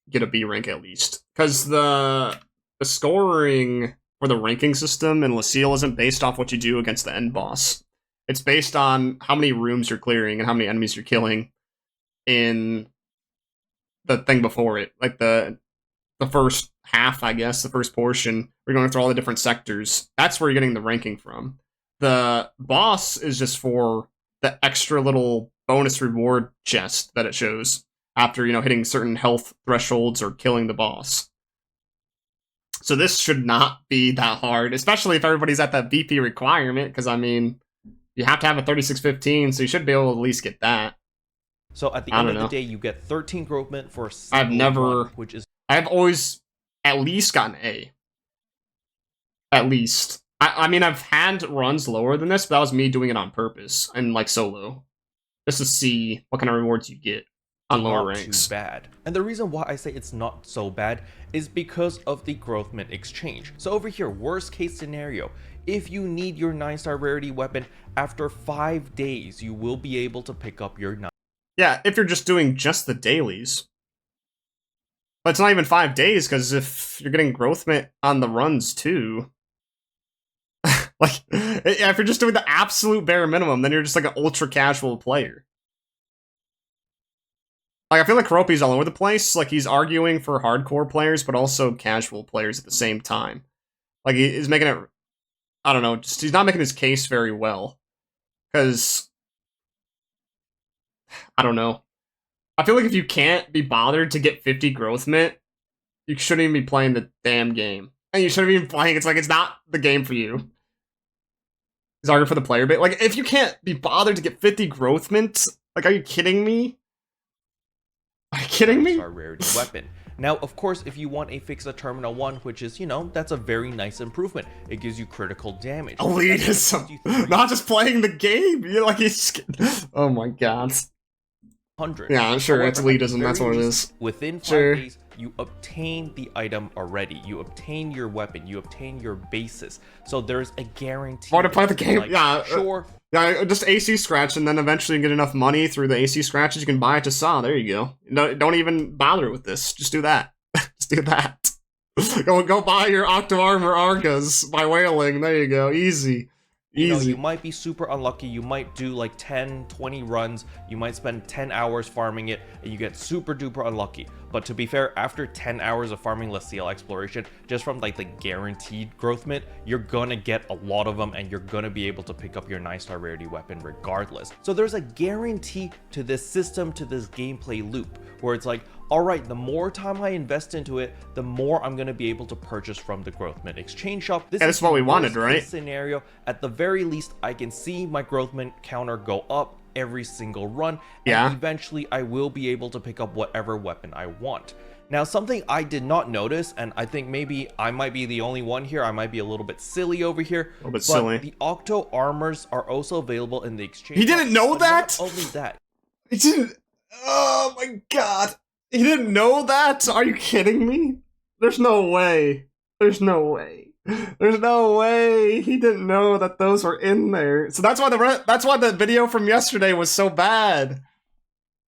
get a B rank at least, because the scoring for the ranking system in Leciel isn't based off what you do against the end boss. It's based on how many rooms you're clearing and how many enemies you're killing in the thing before it. Like the first half, I guess, the first portion, we're going through all the different sectors. That's where you're getting the ranking from. The boss is just for the extra little bonus reward chest that it shows after, you know, hitting certain health thresholds or killing the boss. So this should not be that hard, especially if everybody's at that VP requirement, because, I mean, you have to have a 3615, so you should be able to at least get that. So at the end of the day, you get 13 Growthment for a single run, which is... I've always at least gotten A. At least. I mean, I've had runs lower than this, but that was me doing it on purpose and like solo, just to see what kind of rewards you get on lower ranks. Too bad. And the reason why I say it's not so bad is because of the Growthment Exchange. So over here, worst case scenario, if you need your 9-star rarity weapon, after 5 days, you will be able to pick up your 9. Yeah, if you're just doing just the dailies. But it's not even 5 days, because if you're getting Growthment on the runs too, like, if you're just doing the absolute bare minimum, then you're just like an ultra casual player. Like, I feel like Kuropi's all over the place. Like, he's arguing for hardcore players, but also casual players at the same time. Like, he's making it, I don't know, just he's not making his case very well. Because, I don't know. I feel like if you can't be bothered to get 50 Growthment, you shouldn't even be playing the damn game. And you shouldn't even be playing, it's like, it's not the game for you. He's arguing for the player bit. Like, if you can't be bothered to get 50 Growthment, like, are you kidding me? Are you kidding me? Our rarity weapon. Now, of course, if you want a Fixa Terminal 1, which is, you know, that's a very nice improvement. It gives you critical damage. Elitism. Not just playing the game. You're like, oh my god. 100. Yeah, I'm sure. It's elitism. That's what it is. Within 5 days, you obtain the item already. You obtain your weapon. You obtain your basis. So there's a guarantee. Or to play the game. Like, yeah. Sure. Yeah, just AC scratch, and then eventually you get enough money through the AC scratches, you can buy a Tisah. There you go. No, don't even bother with this. Just do that. Just do that. Go buy your Octo Armor Argas by whaling. There you go. Easy. You know, you might be super unlucky. You might do like 10, 20 runs. You might spend 10 hours farming it, and you get super duper unlucky. But to be fair, after 10 hours of farming Leciel Exploration, just from like the guaranteed Growthment, you're gonna get a lot of them, and you're gonna be able to pick up your 9-star rarity weapon regardless. So there's a guarantee to this system, to this gameplay loop, where it's like, all right, the more time I invest into it, the more I'm going to be able to purchase from the Growthment Exchange shop. This is what we wanted, right? Scenario. At the very least, I can see my Growthment counter go up every single run. Yeah. And eventually, I will be able to pick up whatever weapon I want. Now, something I did not notice, and I think maybe I might be the only one here, I might be a little bit silly over here, a little bit silly. The Octo armors are also available in the exchange. He didn't know that? Not only that. He didn't. Oh my god. He didn't know that? Are you kidding me? There's no way. There's no way. There's no way he didn't know that those were in there. So that's why the video from yesterday was so bad.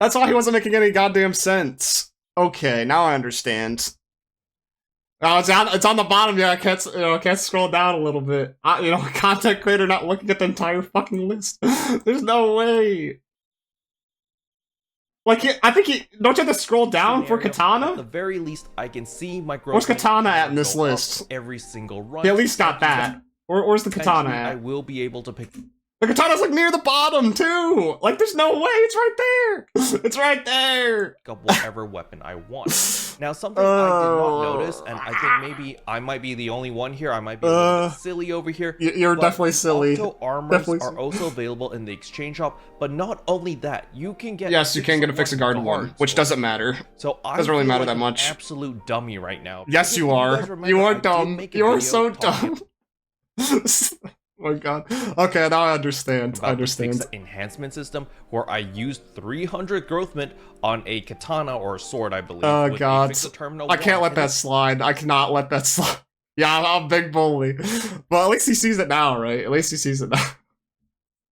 That's why he wasn't making any goddamn sense. Okay, now I understand. Oh, it's on the bottom. Yeah, I can't scroll down a little bit. Content creator not looking at the entire fucking list. There's no way. Like, I think don't you have to scroll down for Katana? At the very least, I can see my growth. Where's Katana at in this list? Every single run. He at least got that. Where's the Katana at? I will be able to pick. The Katana's like near the bottom too. Like, there's no way. It's right there. It's right there. Pick up whatever weapon I want. Now, something I did not notice, and I think maybe I might be the only one here. I might be a little bit silly over here. You're definitely silly. Octo armors are also available in the exchange shop, but not only that, you can get. Yes, you can get a Fixa Guard one, which doesn't matter. So I doesn't really matter like that much. Absolute dummy right now. Yes, you are. You are dumb. You are so dumb. Oh my god. Okay, now I understand. I understand. The Fixa enhancement system, where I used 300 Growthment on a katana or a sword, I believe. Oh god. I can't let that slide. I cannot let that slide. Yeah, I'm big bully. But at least he sees it now, right? At least he sees it now.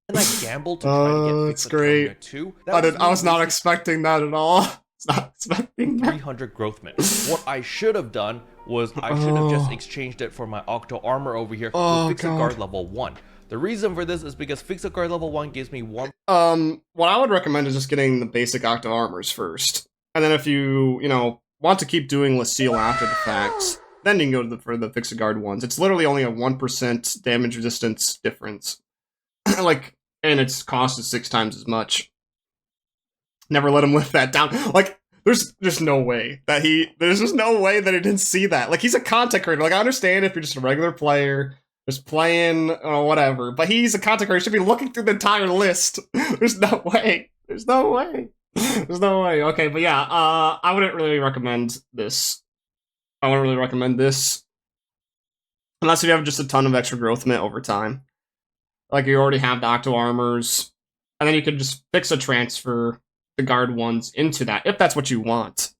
And I gambled to try to get it's great. Too. I was not expecting that at all. I was not expecting that. 300 Growthment. What I should have done was I should have just exchanged it for my Octo armor over here with Fixa Guard level 1. The reason for this is because Fixa Guard level 1 gives me 1. What I would recommend is just getting the basic Octo armors first. And then if you want to keep doing Leciel after the fact, then you can go for the Fixa Guard ones. It's literally only a 1% damage resistance difference. And its cost is 6 times as much. Never let him lift that down. Like, there's just no way that there's just no way that he didn't see that. Like, he's a content creator. Like, I understand if you're just a regular player, just playing or whatever, but he's a content creator. He should be looking through the entire list. There's no way. There's no way. There's no way. Okay, but yeah, I wouldn't really recommend this. I wouldn't really recommend this. Unless you have just a ton of extra growth mint over time. Like, you already have the Octo armors, and then you could just fix a transfer the guard ones into that, if that's what you want.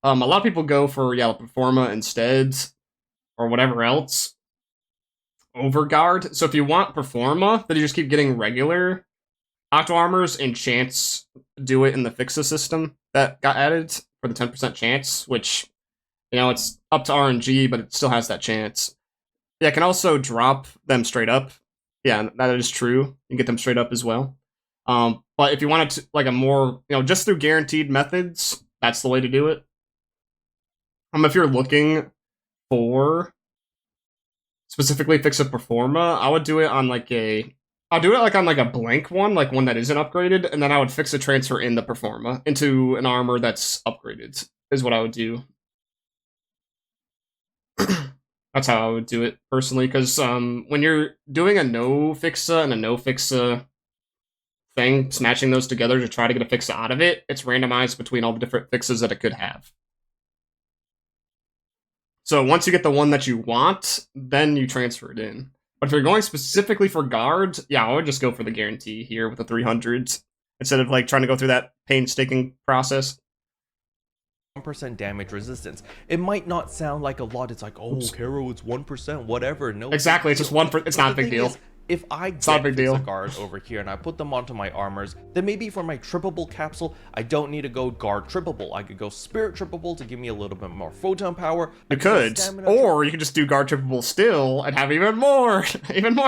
A lot of people go for, the Performa instead, or whatever else, over guard. So if you want Performa, then you just keep getting regular Octo armors and chance do it in the Fixa system that got added for the 10% chance, which, it's up to RNG, but it still has that chance. Yeah, it can also drop them straight up. Yeah, that is true. You can get them straight up as well. But if you wanted to, like, a more, just through guaranteed methods, that's the way to do it. If you're looking for specifically Fixa Performa, I would do it on I'll do it on a blank one, like one that isn't upgraded, and then I would fix a transfer in the Performa into an armor that's upgraded, is what I would do. That's how I would do it personally, because when you're doing a no Fixa and a no Fixa thing, smashing those together to try to get a Fixa out of it, it's randomized between all the different Fixas that it could have. So once you get the one that you want, then you transfer it in. But if you're going specifically for guard, I would just go for the guarantee here with the 300s, instead of trying to go through that painstaking process. 1% damage resistance. It might not sound like a lot. It's like, oh, Karo, it's 1%, whatever. No, exactly. It's just 1%. It's not a big deal. If I get Fixa guards over here and I put them onto my armors, then maybe for my trippable capsule, I don't need to go guard trippable. I could go spirit trippable to give me a little bit more photon power. You could, or you could just do guard trippable still and have even more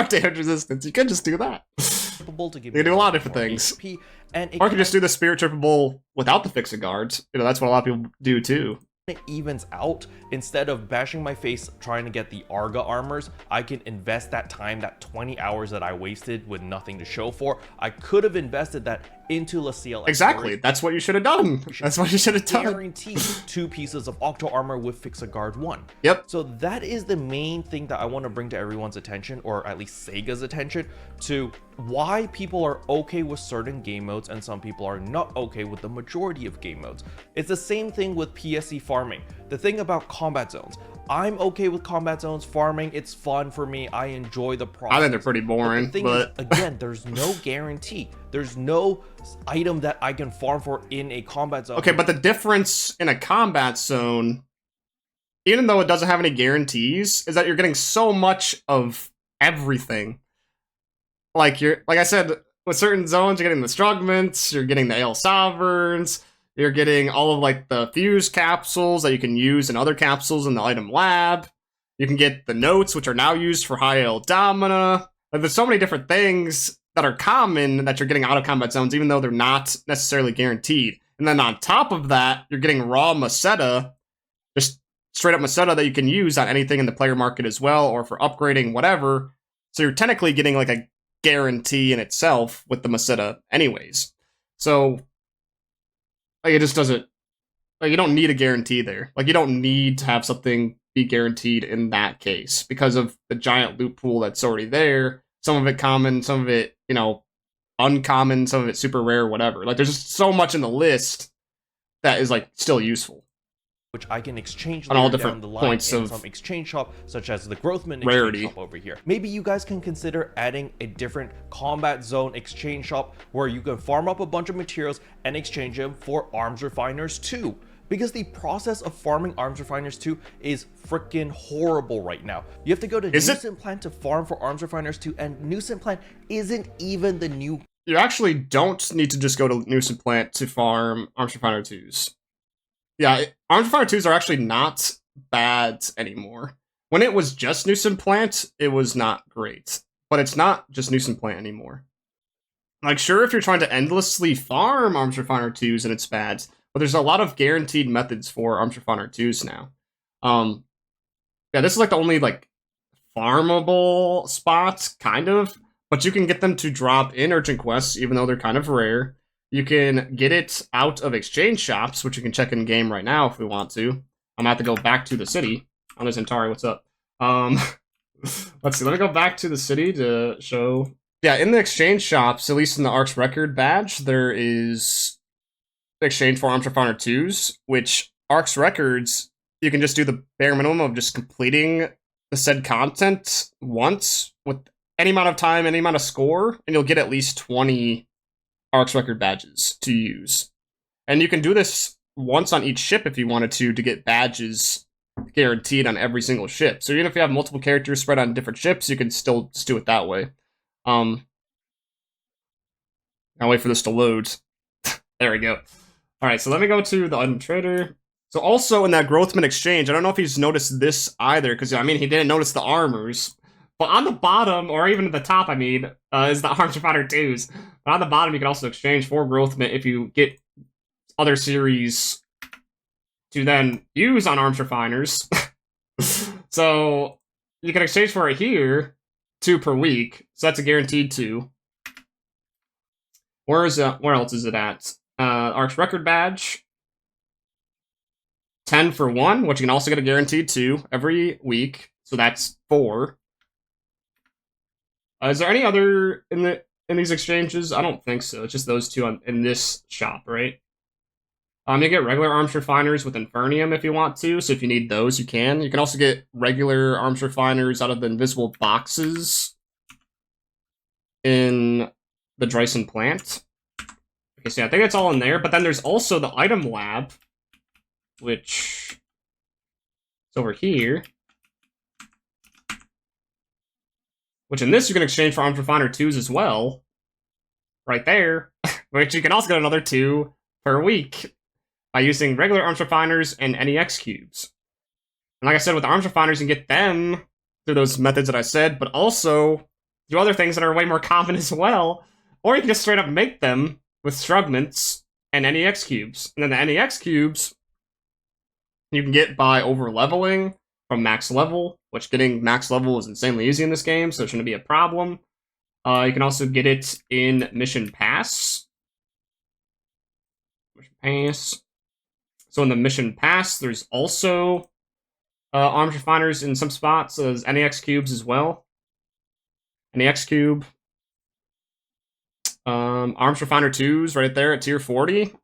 damage resistance. You could just do that. To give you can do a lot of different things. HP, and or you can just do the spirit trippable without the Fixa guards. That's what a lot of people do too. It evens out. Instead of bashing my face trying to get the Arga armors, I can invest that time, that 20 hours that I wasted with nothing to show for. I could have invested that into Leciel. Exactly. That's what you should have done. That's what you should have done. Guaranteed 2 pieces of Octo armor with Fixa Guard 1. Yep. So that is the main thing that I want to bring to everyone's attention, or at least Sega's attention, to why people are okay with certain game modes and some people are not okay with the majority of game modes. It's the same thing with PSE farming. The thing about combat zones, I'm okay with combat zones farming. It's fun for me. I enjoy the process. I think they're pretty boring. But the thing is, again, there's no guarantee. There's no item that I can farm for in a combat zone. Okay, but the difference in a combat zone, even though it doesn't have any guarantees, is that you're getting so much of everything. Like I said, with certain zones, you're getting the Strugments, you're getting the Ale Sovereigns, You're getting all of like the fuse capsules that you can use in other capsules in the item lab. You can get the notes, which are now used for high L Domina. Like, there's so many different things that are common that you're getting out of combat zones, even though they're not necessarily guaranteed. And then on top of that, you're getting raw Maseta, just straight up Maseta that you can use on anything in the player market as well, or for upgrading, whatever. So you're technically getting like a guarantee in itself with the Maseta anyways. So like, it just doesn't, like, you don't need a guarantee there. Like, you don't need to have something be guaranteed in that case because of the giant loot pool that's already there. Some of it common, some of it, you know, uncommon, some of it super rare, whatever. Like, there's just so much in the list that is, like, still useful. Which I can exchange on all later different down the line points in of some exchange shop, such as the Growthment Exchange Rarity. shop over here. Maybe you guys can consider adding a different combat zone exchange shop where you can farm up a bunch of materials and exchange them for arms refiners too. Because the process of farming arms refiners 2 is freaking horrible right now. You have to go to Nuisance Plant to farm for arms refiners 2, and Nuisance Plant isn't even the new... You actually don't need to just go to Nuisance Plant to farm arms refiner 2s. Yeah, arms refiner 2s are actually not bad anymore. When it was just Nuisance Plant, it was not great. But it's not just Nuisance Plant anymore. Like, sure, if you're trying to endlessly farm arms refiner 2s and it's bad, but there's a lot of guaranteed methods for arms refiner 2s now. Yeah, this is like the only like farmable spots, kind of, but you can get them to drop in urgent quests, even though they're kind of rare. You can get it out of exchange shops, which you can check in game right now if we want to. I'm gonna have to go back to the city. Oh, there's Antari, what's up? Let's see, let me go back to the city to show. Yeah, in the exchange shops, at least in the Ark's Record badge, there is exchange for arms refiner 2s, which Ark's Records, you can just do the bare minimum of just completing the said content once with any amount of time, any amount of score, and you'll get at least 20 Ark's Record badges to use. And you can do this once on each ship if you wanted to get badges guaranteed on every single ship. So even if you have multiple characters spread on different ships, you can still just do it that way. I'll wait for this to load. There we go. Alright, so let me go to the item trader. So also in that Growthment Exchange, I don't know if he's noticed this either, because, I mean, he didn't notice the armors. But on the bottom, or even at the top, I mean, is the arms refiner 2s. But on the bottom, you can also exchange for Growthment if you get other series to then use on arms refiners. So you can exchange for it here, 2 per week. So that's a guaranteed 2. Where else is it at? Ark's Record badge. 10 for 1, which you can also get a guaranteed 2 every week. So that's 4. Is there any other in these exchanges? I don't think so. It's just those 2 in this shop, right? You get regular arms refiners with Infernium if you want to. So if you need those, you can. You can also get regular arms refiners out of the invisible boxes in the Dryson plant. Okay, so yeah, I think that's all in there. But then there's also the item lab, which is over here. Which in this you can exchange for arms refiner 2s as well. Right there. Which you can also get another 2 per week by using regular arms refiners and NEX cubes. And like I said, with the arms refiners, you can get them through those methods that I said, but also do other things that are way more common as well. Or you can just straight up make them with Strugments and NEX cubes. And then the NEX cubes you can get by over-leveling from max level, which getting max level is insanely easy in this game, so it shouldn't be a problem. You can also get it in Mission Pass. Mission Pass. So in the Mission Pass, there's also arms refiners in some spots. There's NEX cubes as well. NEX cube. Arms refiner 2s right there at tier 40.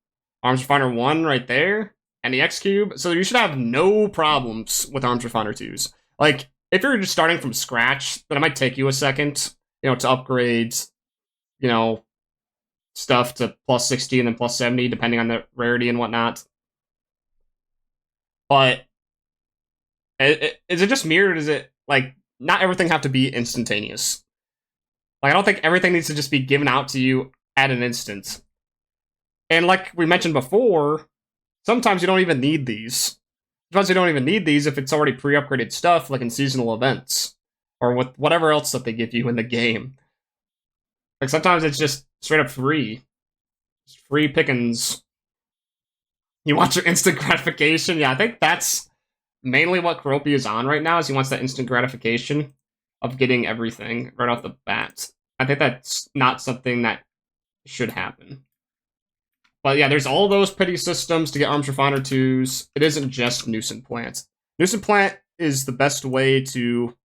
Arms refiner 1 right there. NEX cube. So you should have no problems with arms refiner 2s. Like, if you're just starting from scratch, then it might take you a second, to upgrade, stuff to plus 60 and then plus 70, depending on the rarity and whatnot. But is it just me, or does it, like, not everything have to be instantaneous? Like, I don't think everything needs to just be given out to you at an instant. And like we mentioned before, sometimes you don't even need these. Sometimes you don't even need these if it's already pre-upgraded stuff, like in seasonal events. Or with whatever else that they give you in the game. Like, sometimes it's just straight up free. Just free pickings. You want your instant gratification? Yeah, I think that's mainly what Keroppi is on right now, is he wants that instant gratification of getting everything right off the bat. I think that's not something that should happen. But yeah, there's all those pity systems to get Arms Refiner 2s. It isn't just Nuisance Plant. Nuisance Plant is the best way to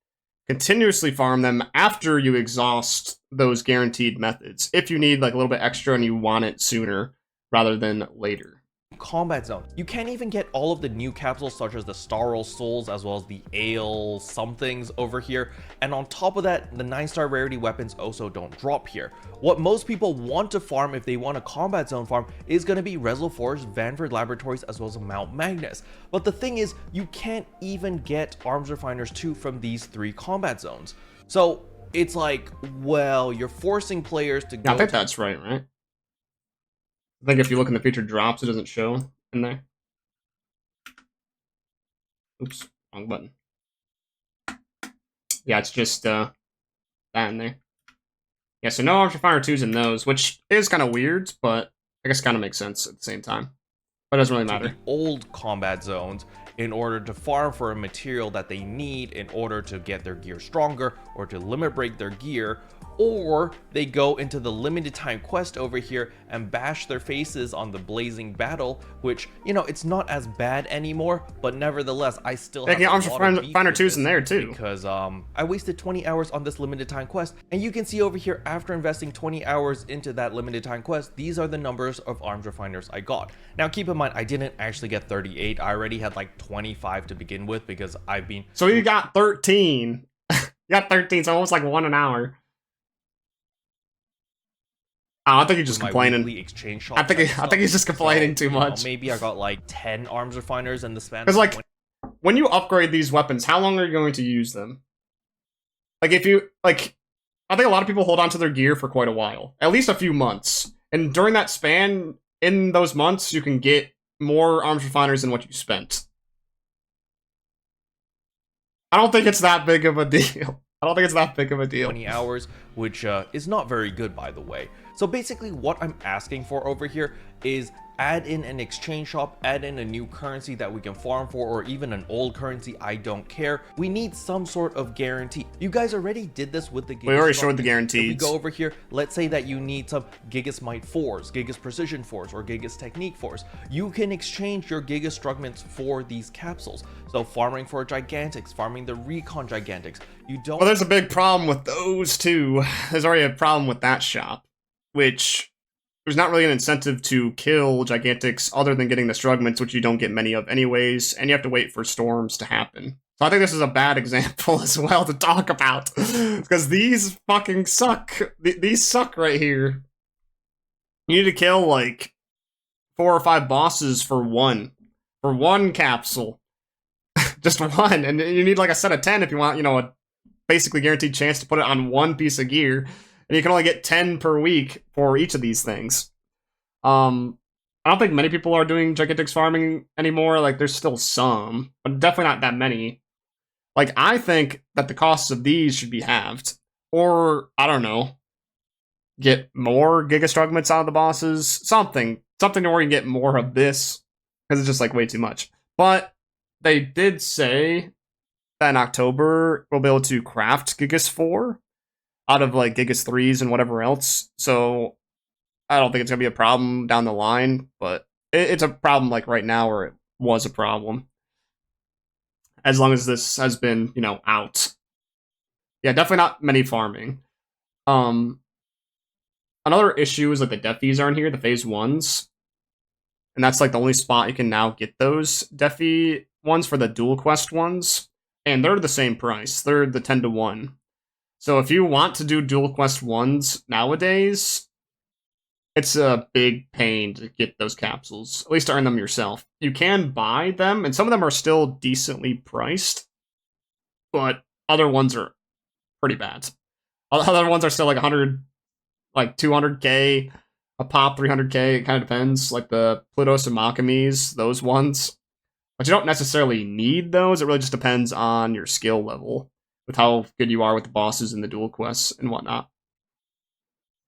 continuously farm them after you exhaust those guaranteed methods. If you need like a little bit extra and you want it sooner rather than later. Combat zone. You can't even get all of the new capsules such as the Starro Souls as well as the Ale somethings over here. And on top of that, the 9-star rarity weapons also don't drop here. What most people want to farm if they want a combat zone farm is going to be Resil Forge, Vanford Laboratories, as well as Mount Magnus. But the thing is, you can't even get Arms Refiners 2 from these 3 combat zones. So it's like, well, you're forcing players to go. I think that's right? I think if you look in the featured drops, it doesn't show in there. Oops, wrong button. Yeah, it's just that in there. Yeah, so no Arms Refiner 2s in those, which is kind of weird, but I guess kind of makes sense at the same time. But it doesn't really matter. The old combat zones in order to farm for a material that they need in order to get their gear stronger or to limit break their gear, or they go into the limited time quest over here and bash their faces on the blazing battle, which, you know, it's not as bad anymore, but nevertheless, I still have Arms Refiner 2s in there too. Because I wasted 20 hours on this limited time quest, and you can see over here, after investing 20 hours into that limited time quest, these are the numbers of Arms Refiners I got. Now keep in mind, I didn't actually get 38, I already had like 25 to begin with because I've been... So you got 13. You got 13, so almost like 1 an hour. Oh, I think he's just complaining. Exchange I think he's just complaining too much. Maybe I got like 10 Arms Refiners in the span. Because like, when you upgrade these weapons, how long are you going to use them? Like, if you like, I think a lot of people hold on to their gear for quite a while, at least a few months, and during that span, in those months, you can get more Arms Refiners than what you spent. I don't think it's that big of a deal. 20 hours, which is not very good, by the way. So basically what I'm asking for over here is add in an exchange shop, add in a new currency that we can farm for, or even an old currency, I don't care. We need some sort of guarantee. You guys already did this with the Giga. We already showed the guarantees. If we go over here, let's say that you need some Gigas Might 4s, Gigas Precision 4s, or Gigas Technique 4s. You can exchange your Giga Strugments for these capsules. So farming for Gigantics, farming the Recon Gigantics. You don't... Well, there's a big problem with those too. There's already a problem with that shop, which... There's not really an incentive to kill Gigantics other than getting the Strugments, which you don't get many of anyways, and you have to wait for storms to happen. So I think this is a bad example as well to talk about, because these fucking suck. These suck right here. You need to kill, like, 4 or 5 bosses for one capsule. Just one, and you need, like, a set of 10 if you want, you know, a basically guaranteed chance to put it on one piece of gear. And you can only get 10 per week for each of these things. I don't think many people are doing Gigantics farming anymore. Like, there's still some, but definitely not that many. Like, I think that the costs of these should be halved. Or, I don't know, get more Giga Strugments out of the bosses. Something to where you get more of this. Because it's just, like, way too much. But they did say that in October, we'll be able to craft Gigas 4. Out of, like, Gigas 3s and whatever else. So, I don't think it's going to be a problem down the line, but it's a problem, like, right now, or it was a problem. As long as this has been, you know, out. Yeah, definitely not many farming. Another issue is, like, the Defies aren't here, the Phase 1s. And that's, like, the only spot you can now get those Defi ones for the dual quest ones. And they're the same price. They're the 10 to 1. So if you want to do dual quest 1s nowadays, it's a big pain to get those capsules, at least to earn them yourself. You can buy them, and some of them are still decently priced, but other ones are pretty bad. Other ones are still like 100, like 200k, a pop 300k. It kind of depends, like the Plutos and Makamis, those ones. But you don't necessarily need those. It really just depends on your skill level, with how good you are with the bosses and the dual quests and whatnot.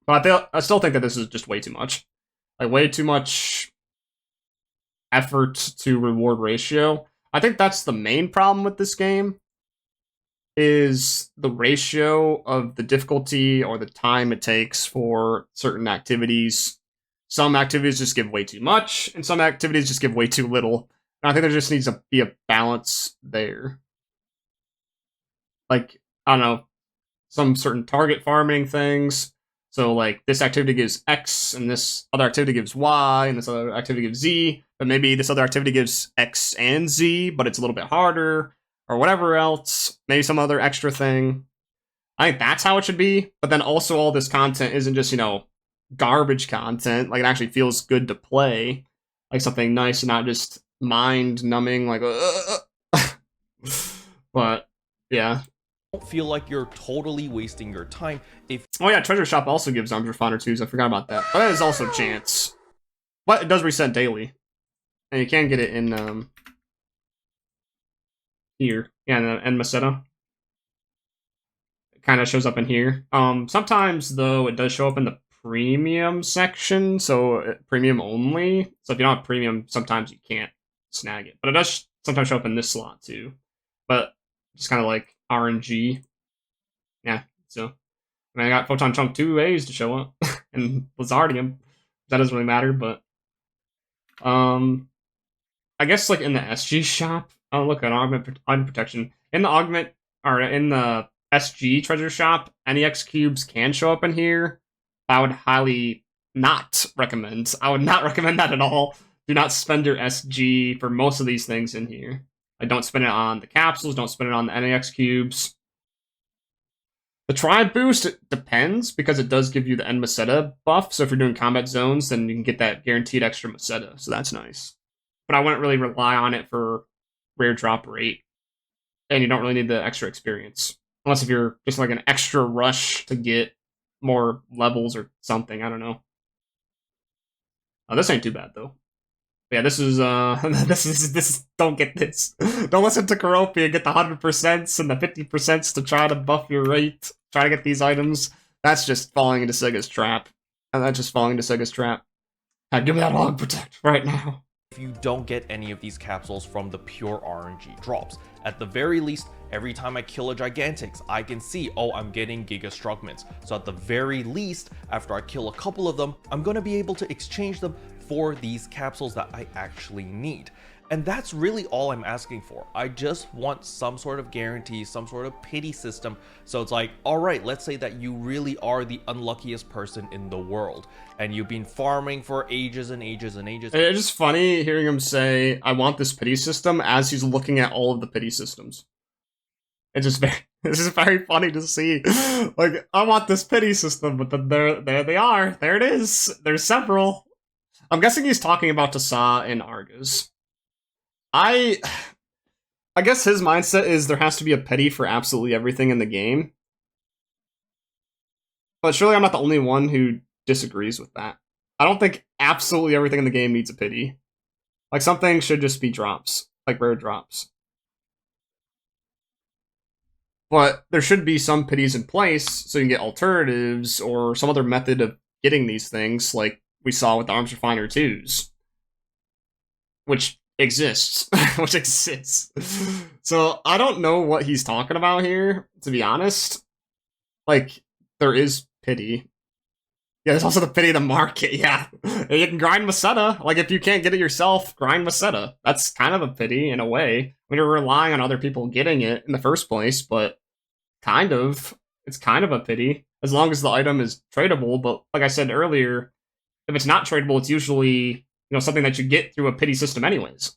But I still think that this is just way too much. Like, way too much effort to reward ratio. I think that's the main problem with this game, is the ratio of the difficulty or the time it takes for certain activities. Some activities just give way too much, and some activities just give way too little. And I think there just needs to be a balance there. Like, I don't know, some certain target farming things. So, like, this activity gives X, and this other activity gives Y, and this other activity gives Z, but maybe this other activity gives X and Z, but it's a little bit harder, or whatever else. Maybe some other extra thing. I think that's how it should be, but then also all this content isn't just, garbage content. Like, it actually feels good to play. Like, something nice and not just mind-numbing, like, But, yeah. Don't feel like you're totally wasting your time if... Oh yeah, Treasure Shop also gives Arms Refiner 2s. I forgot about that. But that is also chance. But it does reset daily. And you can get it in, here. Yeah, in Meseta. It kind of shows up in here. Sometimes, though, it does show up in the premium section, so premium only. So if you don't have premium, sometimes you can't snag it. But it does sometimes show up in this slot, too. But just kind of like RNG. Yeah, so I got Photon Chunk 2As to show up and Blizzardium. That doesn't really matter, but I guess like in the SG shop. Oh, look at augment protection in the augment or in the SG treasure shop. NEX cubes can show up in here. I would highly not recommend. I would not recommend that at all. Do not spend your SG for most of these things in here. Like, don't spend it on the capsules, don't spend it on the NAX cubes. The Tribe boost, it depends, because it does give you the end Meseta buff, so if you're doing combat zones, then you can get that guaranteed extra Meseta, so that's nice. But I wouldn't really rely on it for rare drop rate, and you don't really need the extra experience. Unless if you're just like an extra rush to get more levels or something, I don't know. Oh, this ain't too bad, though. Yeah, this is, don't get this. Don't listen to Karopi and get the 100% and the 50% to try to buff your rate, try to get these items. That's just falling into Sega's trap. And that's just falling into Sega's trap. Give me that Log Protect right now. If you don't get any of these capsules from the pure RNG drops. At the very least, every time I kill a Gigantix, I can see, oh, I'm getting Giga Strugments. So at the very least, after I kill a couple of them, I'm gonna be able to exchange them for these capsules that I actually need. And that's really all I'm asking for. I just want some sort of guarantee, some sort of pity system. So it's like, all right, let's say that you really are the unluckiest person in the world and you've been farming for ages and ages and ages. It's just funny hearing him say, I want this pity system, as he's looking at all of the pity systems. It's just very funny to see. Like, I want this pity system, but then there they are. There it is. There's several. I'm guessing he's talking about Tisah and Argas. I guess his mindset is there has to be a pity for absolutely everything in the game. But surely I'm not the only one who disagrees with that. I don't think absolutely everything in the game needs a pity. Like, some things should just be drops, like rare drops. But there should be some pities in place so you can get alternatives or some other method of getting these things, like we saw with the Arms Refiner 2s. Which exists. Which exists. So, I don't know what he's talking about here, to be honest. Like, there is pity. Yeah, there's also the pity of the market, yeah. You can grind Meseta. Like, if you can't get it yourself, grind Meseta. That's kind of a pity, in a way. When you're relying on other people getting it in the first place, but kind of. It's kind of a pity. As long as the item is tradable, but like I said earlier, if it's not tradable, it's usually, something that you get through a pity system anyways.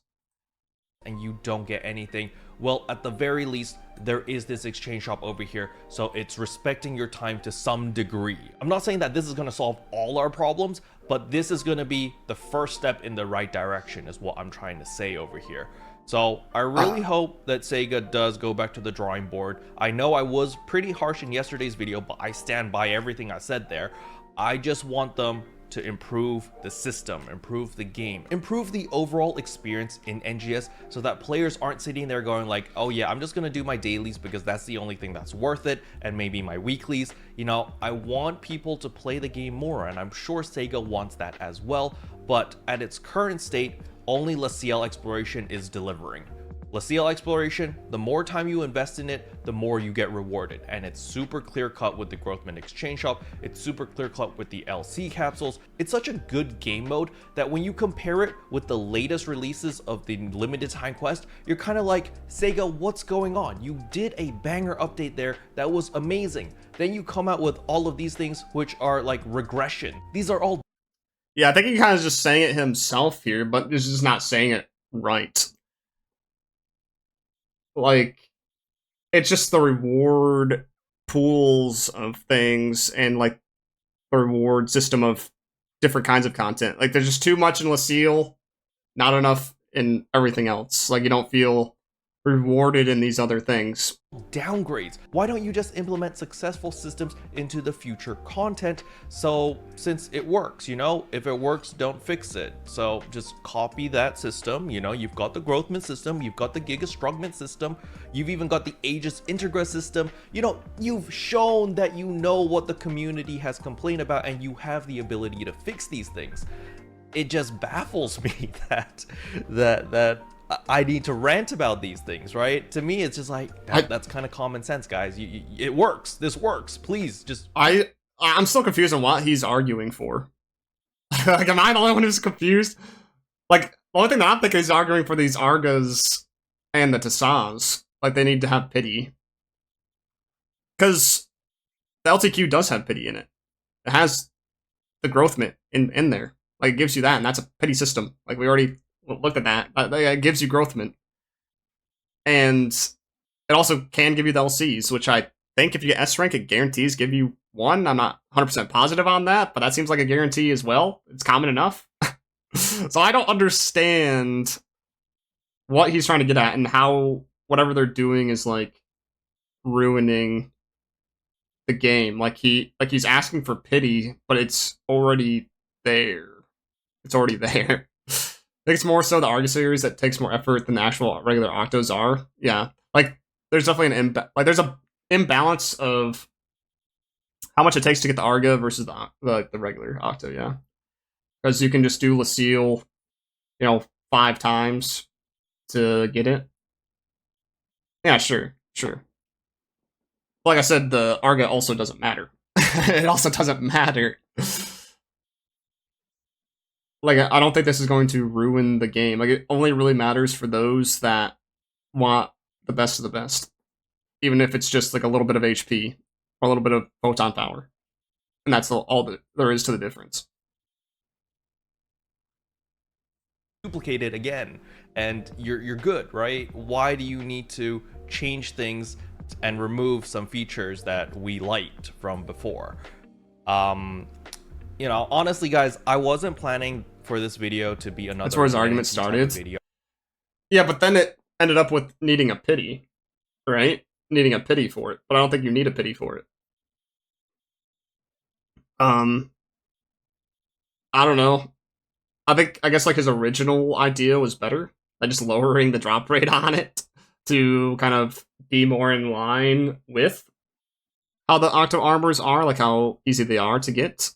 And you don't get anything. Well, at the very least, there is this exchange shop over here, so it's respecting your time to some degree. I'm not saying that this is going to solve all our problems, but this is going to be the first step in the right direction is what I'm trying to say over here. So I really hope that Sega does go back to the drawing board. I know I was pretty harsh in yesterday's video, but I stand by everything I said there. I just want them to improve the system, improve the game, improve the overall experience in NGS so that players aren't sitting there going like, oh yeah, I'm just gonna do my dailies because that's the only thing that's worth it, and maybe my weeklies. You know, I want people to play the game more, and I'm sure Sega wants that as well, but at its current state, only Leciel Exploration is delivering. Leciel Exploration, the more time you invest in it, the more you get rewarded. And it's super clear cut with the Growthment Exchange shop. It's super clear cut with the LC capsules. It's such a good game mode that when you compare it with the latest releases of the limited time quest, you're kind of like, Sega, what's going on? You did a banger update there that was amazing. Then you come out with all of these things which are like regression. These are all... Yeah, I think he kind of just saying it himself here, but he's just not saying it right. Like, it's just the reward pools of things and, like, the reward system of different kinds of content. Like, there's just too much in Leciel, not enough in everything else. Like, you don't feel rewarded in these other things. Downgrades. Why don't you just implement successful systems into the future content? So since it works, you know, if it works, don't fix it. So just copy that system. You know, you've got the Growthment system, you've got the Giga Strugments system, you've even got the Aegis Integra system. You know, you've shown that you know what the community has complained about and you have the ability to fix these things. It just baffles me that I need to rant about these things, right? To me, it's just like, that's kind of common sense, guys. It works. This works. Please, just... I'm still confused on what he's arguing for. Like, am I the only one who's confused? Like, the only thing that I'm thinking is arguing for these Argas and the Tisahs. Like, they need to have pity. Because the LTQ does have pity in it. It has the Growthment in there. Like, it gives you that, and that's a pity system. Like, we already... look at that. It gives you Growthment. And it also can give you the LCs, which I think if you get S rank, it guarantees give you one. I'm not 100% positive on that, but that seems like a guarantee as well. It's common enough. So I don't understand what he's trying to get at and how whatever they're doing is like ruining the game. Like he's asking for pity, but it's already there. It's already there. I think it's more so the Arga series that takes more effort than the actual regular Octos are. Yeah, like there's definitely an there's a imbalance of how much it takes to get the Arga versus the regular Octo. Yeah, because you can just do Leciel, 5 times to get it. Yeah, sure. Like I said, the Arga also doesn't matter. It also doesn't matter. Like, I don't think this is going to ruin the game. Like, it only really matters for those that want the best of the best. Even if it's just, like, a little bit of HP or a little bit of photon power. And that's all that there is to the difference. Duplicate it again, and you're good, right? Why do you need to change things and remove some features that we liked from before? Honestly, guys, I wasn't planning for this video to be another... That's where his argument started. Video. Yeah, but then it ended up with needing a pity, right? Needing a pity for it, but I don't think you need a pity for it. I don't know. I guess like his original idea was better, like just lowering the drop rate on it to kind of be more in line with how the Octo armors are, like how easy they are to get.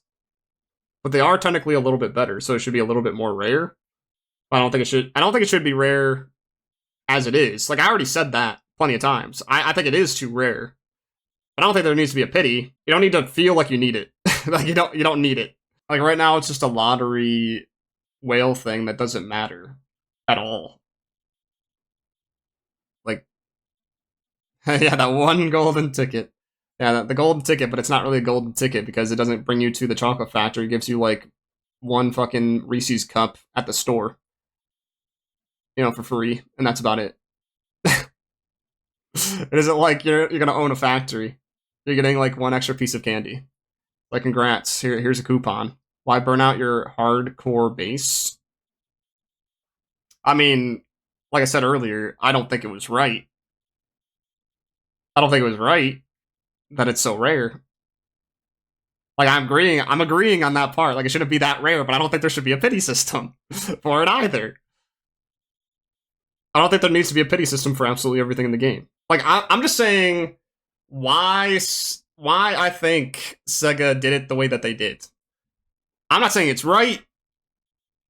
But they are technically a little bit better, so it should be a little bit more rare. But I don't think it should be rare as it is. Like I already said that plenty of times. I think it is too rare. But I don't think there needs to be a pity. You don't need to feel like you need it. Like you don't need it. Like right now it's just a lottery whale thing that doesn't matter at all. Like yeah, that one golden ticket. Yeah, the golden ticket, but it's not really a golden ticket because it doesn't bring you to the chocolate factory. It gives you, like, one fucking Reese's cup at the store. For free, and that's about it. It isn't like you're gonna own a factory. You're getting, like, one extra piece of candy. Like, congrats, here's a coupon. Why burn out your hardcore base? I mean, like I said earlier, I don't think it was right. I don't think it was right that it's so rare. Like, I'm agreeing on that part. Like, it shouldn't be that rare, but I don't think there should be a pity system for it either. I don't think there needs to be a pity system for absolutely everything in the game. Like, I'm just saying why I think Sega did it the way that they did. I'm not saying it's right.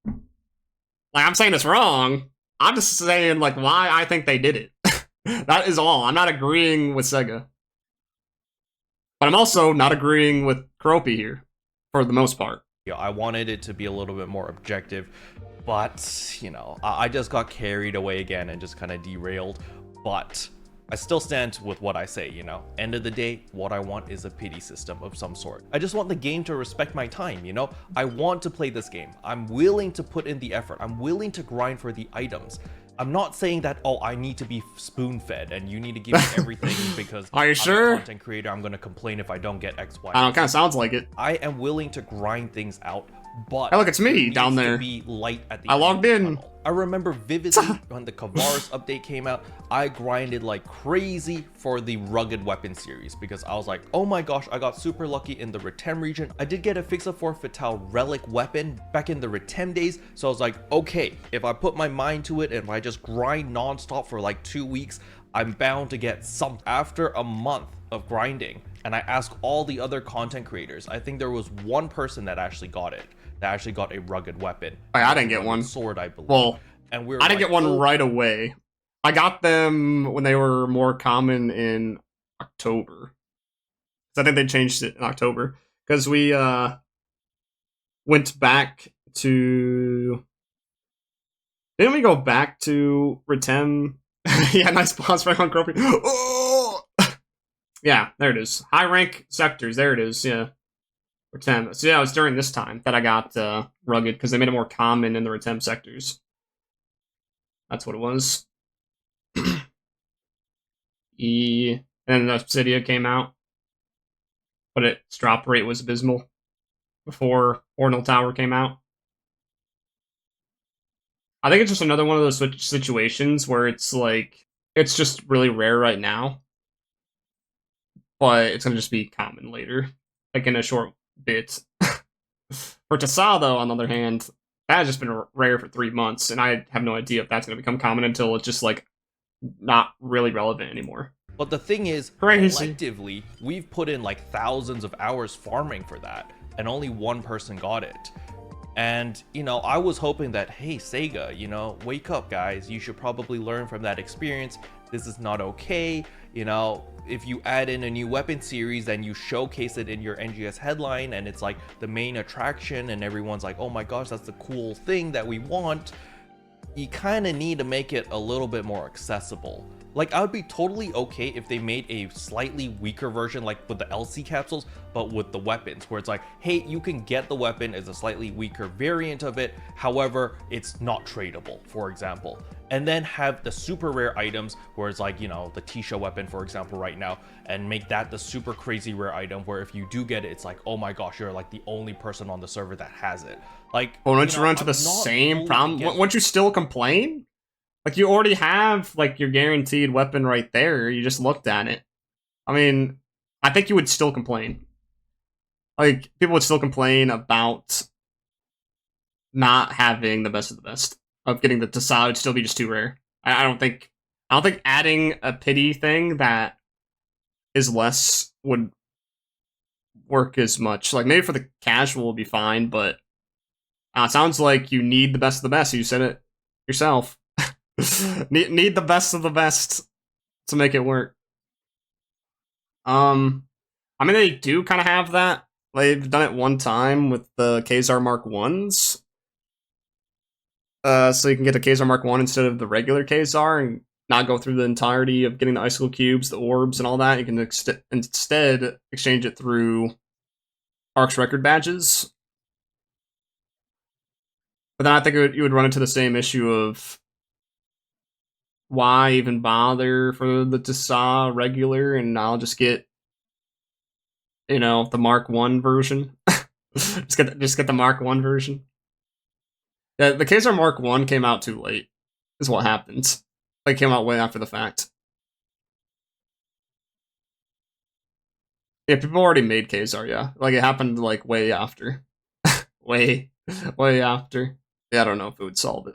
Like, I'm saying it's wrong. I'm just saying, like, why I think they did it. That is all. I'm not agreeing with Sega. But I'm also not agreeing with Kropi here, for the most part. Yeah, I wanted it to be a little bit more objective, but, you know, I just got carried away again and just kind of derailed. But I still stand with what I say, you know. End of the day, what I want is a pity system of some sort. I just want the game to respect my time, you know. I want to play this game. I'm willing to put in the effort. I'm willing to grind for the items. I'm not saying that, oh, I need to be spoon-fed and you need to give me everything because Are you sure? I'm a content creator. I'm going to complain if I don't get X, Y, I don't know, it kind of sounds like it. I am willing to grind things out, but hey, look, it's me it down needs to there. be light at the I end logged of the in. tunnel. I remember vividly when the Kavaris update came out, I grinded like crazy for the rugged weapon series because I was like, oh my gosh, I got super lucky in the Retem region. I did get a Fixa for Fatale relic weapon back in the Retem days, so I was like, okay, if I put my mind to it and if I just grind non-stop for like 2 weeks, I'm bound to get something. After a month of grinding, and I asked all the other content creators, I think there was one person that actually got it. That actually got a rugged weapon. I didn't get one. Sword, I believe. Well, and we were I didn't like, get one oh. right away. I got them when they were more common in October. I think they changed it in October. Because we went back to... Didn't we go back to Retem? Yeah, nice pause right on Kropi. Oh! Yeah, there it is. High rank sectors, there it is, yeah. Retem. So yeah, it was during this time that I got rugged, because they made it more common in the Retem sectors. That's what it was. And then Obsidia came out, but its drop rate was abysmal before Ordinal Tower came out. I think it's just another one of those situations where it's like, it's just really rare right now, but it's going to just be common later, like in a short bit. For Tisah, though, on the other hand, that has just been rare for 3 months, and I have no idea if that's going to become common until it's just, like, not really relevant anymore. But the thing is, collectively, we've put in, like, thousands of hours farming for that, and only one person got it. And, you know, I was hoping that, hey, Sega, you know, wake up, guys. You should probably learn from that experience. This is not okay. You know, if you add in a new weapon series and you showcase it in your NGS headline and it's like the main attraction and everyone's like, oh my gosh, that's the cool thing that we want, you kind of need to make it a little bit more accessible. Like, I would be totally okay if they made a slightly weaker version, like with the LC capsules, but with the weapons, where it's like, hey, you can get the weapon as a slightly weaker variant of it, however, it's not tradable, for example. And then have the super rare items, where it's like, you know, the Tisah weapon, for example, right now, and make that the super crazy rare item, where if you do get it, it's like, oh my gosh, you're like the only person on the server that has it. Like, well, don't you run into the same problem? Won't you still complain? Like, you already have, like, your guaranteed weapon right there. You just looked at it. I mean, I think you would still complain. Like, people would still complain about not having the best of the best. Of getting the Tisah would still be just too rare. I don't think adding a pity thing that is less would work as much. Like, maybe for the casual would be fine, but it sounds like you need the best of the best. You said it yourself. need the best of the best to make it work. I mean, they do kind of have that. They've done it one time with the Kazar Mark 1s. So you can get the Kazar Mark 1 instead of the regular Kazar and not go through the entirety of getting the icicle cubes, the orbs, and all that. You can instead exchange it through Ark's record badges. But then I think you would run into the same issue of why even bother for the Tisah regular, and I'll just get, you know, the Mark 1 version. just get the Mark 1 version. Yeah, the Kazar Mark 1 came out too late, is what happened. It came out way after the fact. Yeah, people already made Kazar, yeah. Like, it happened, like, way after. way after. Yeah, I don't know if it would solve it.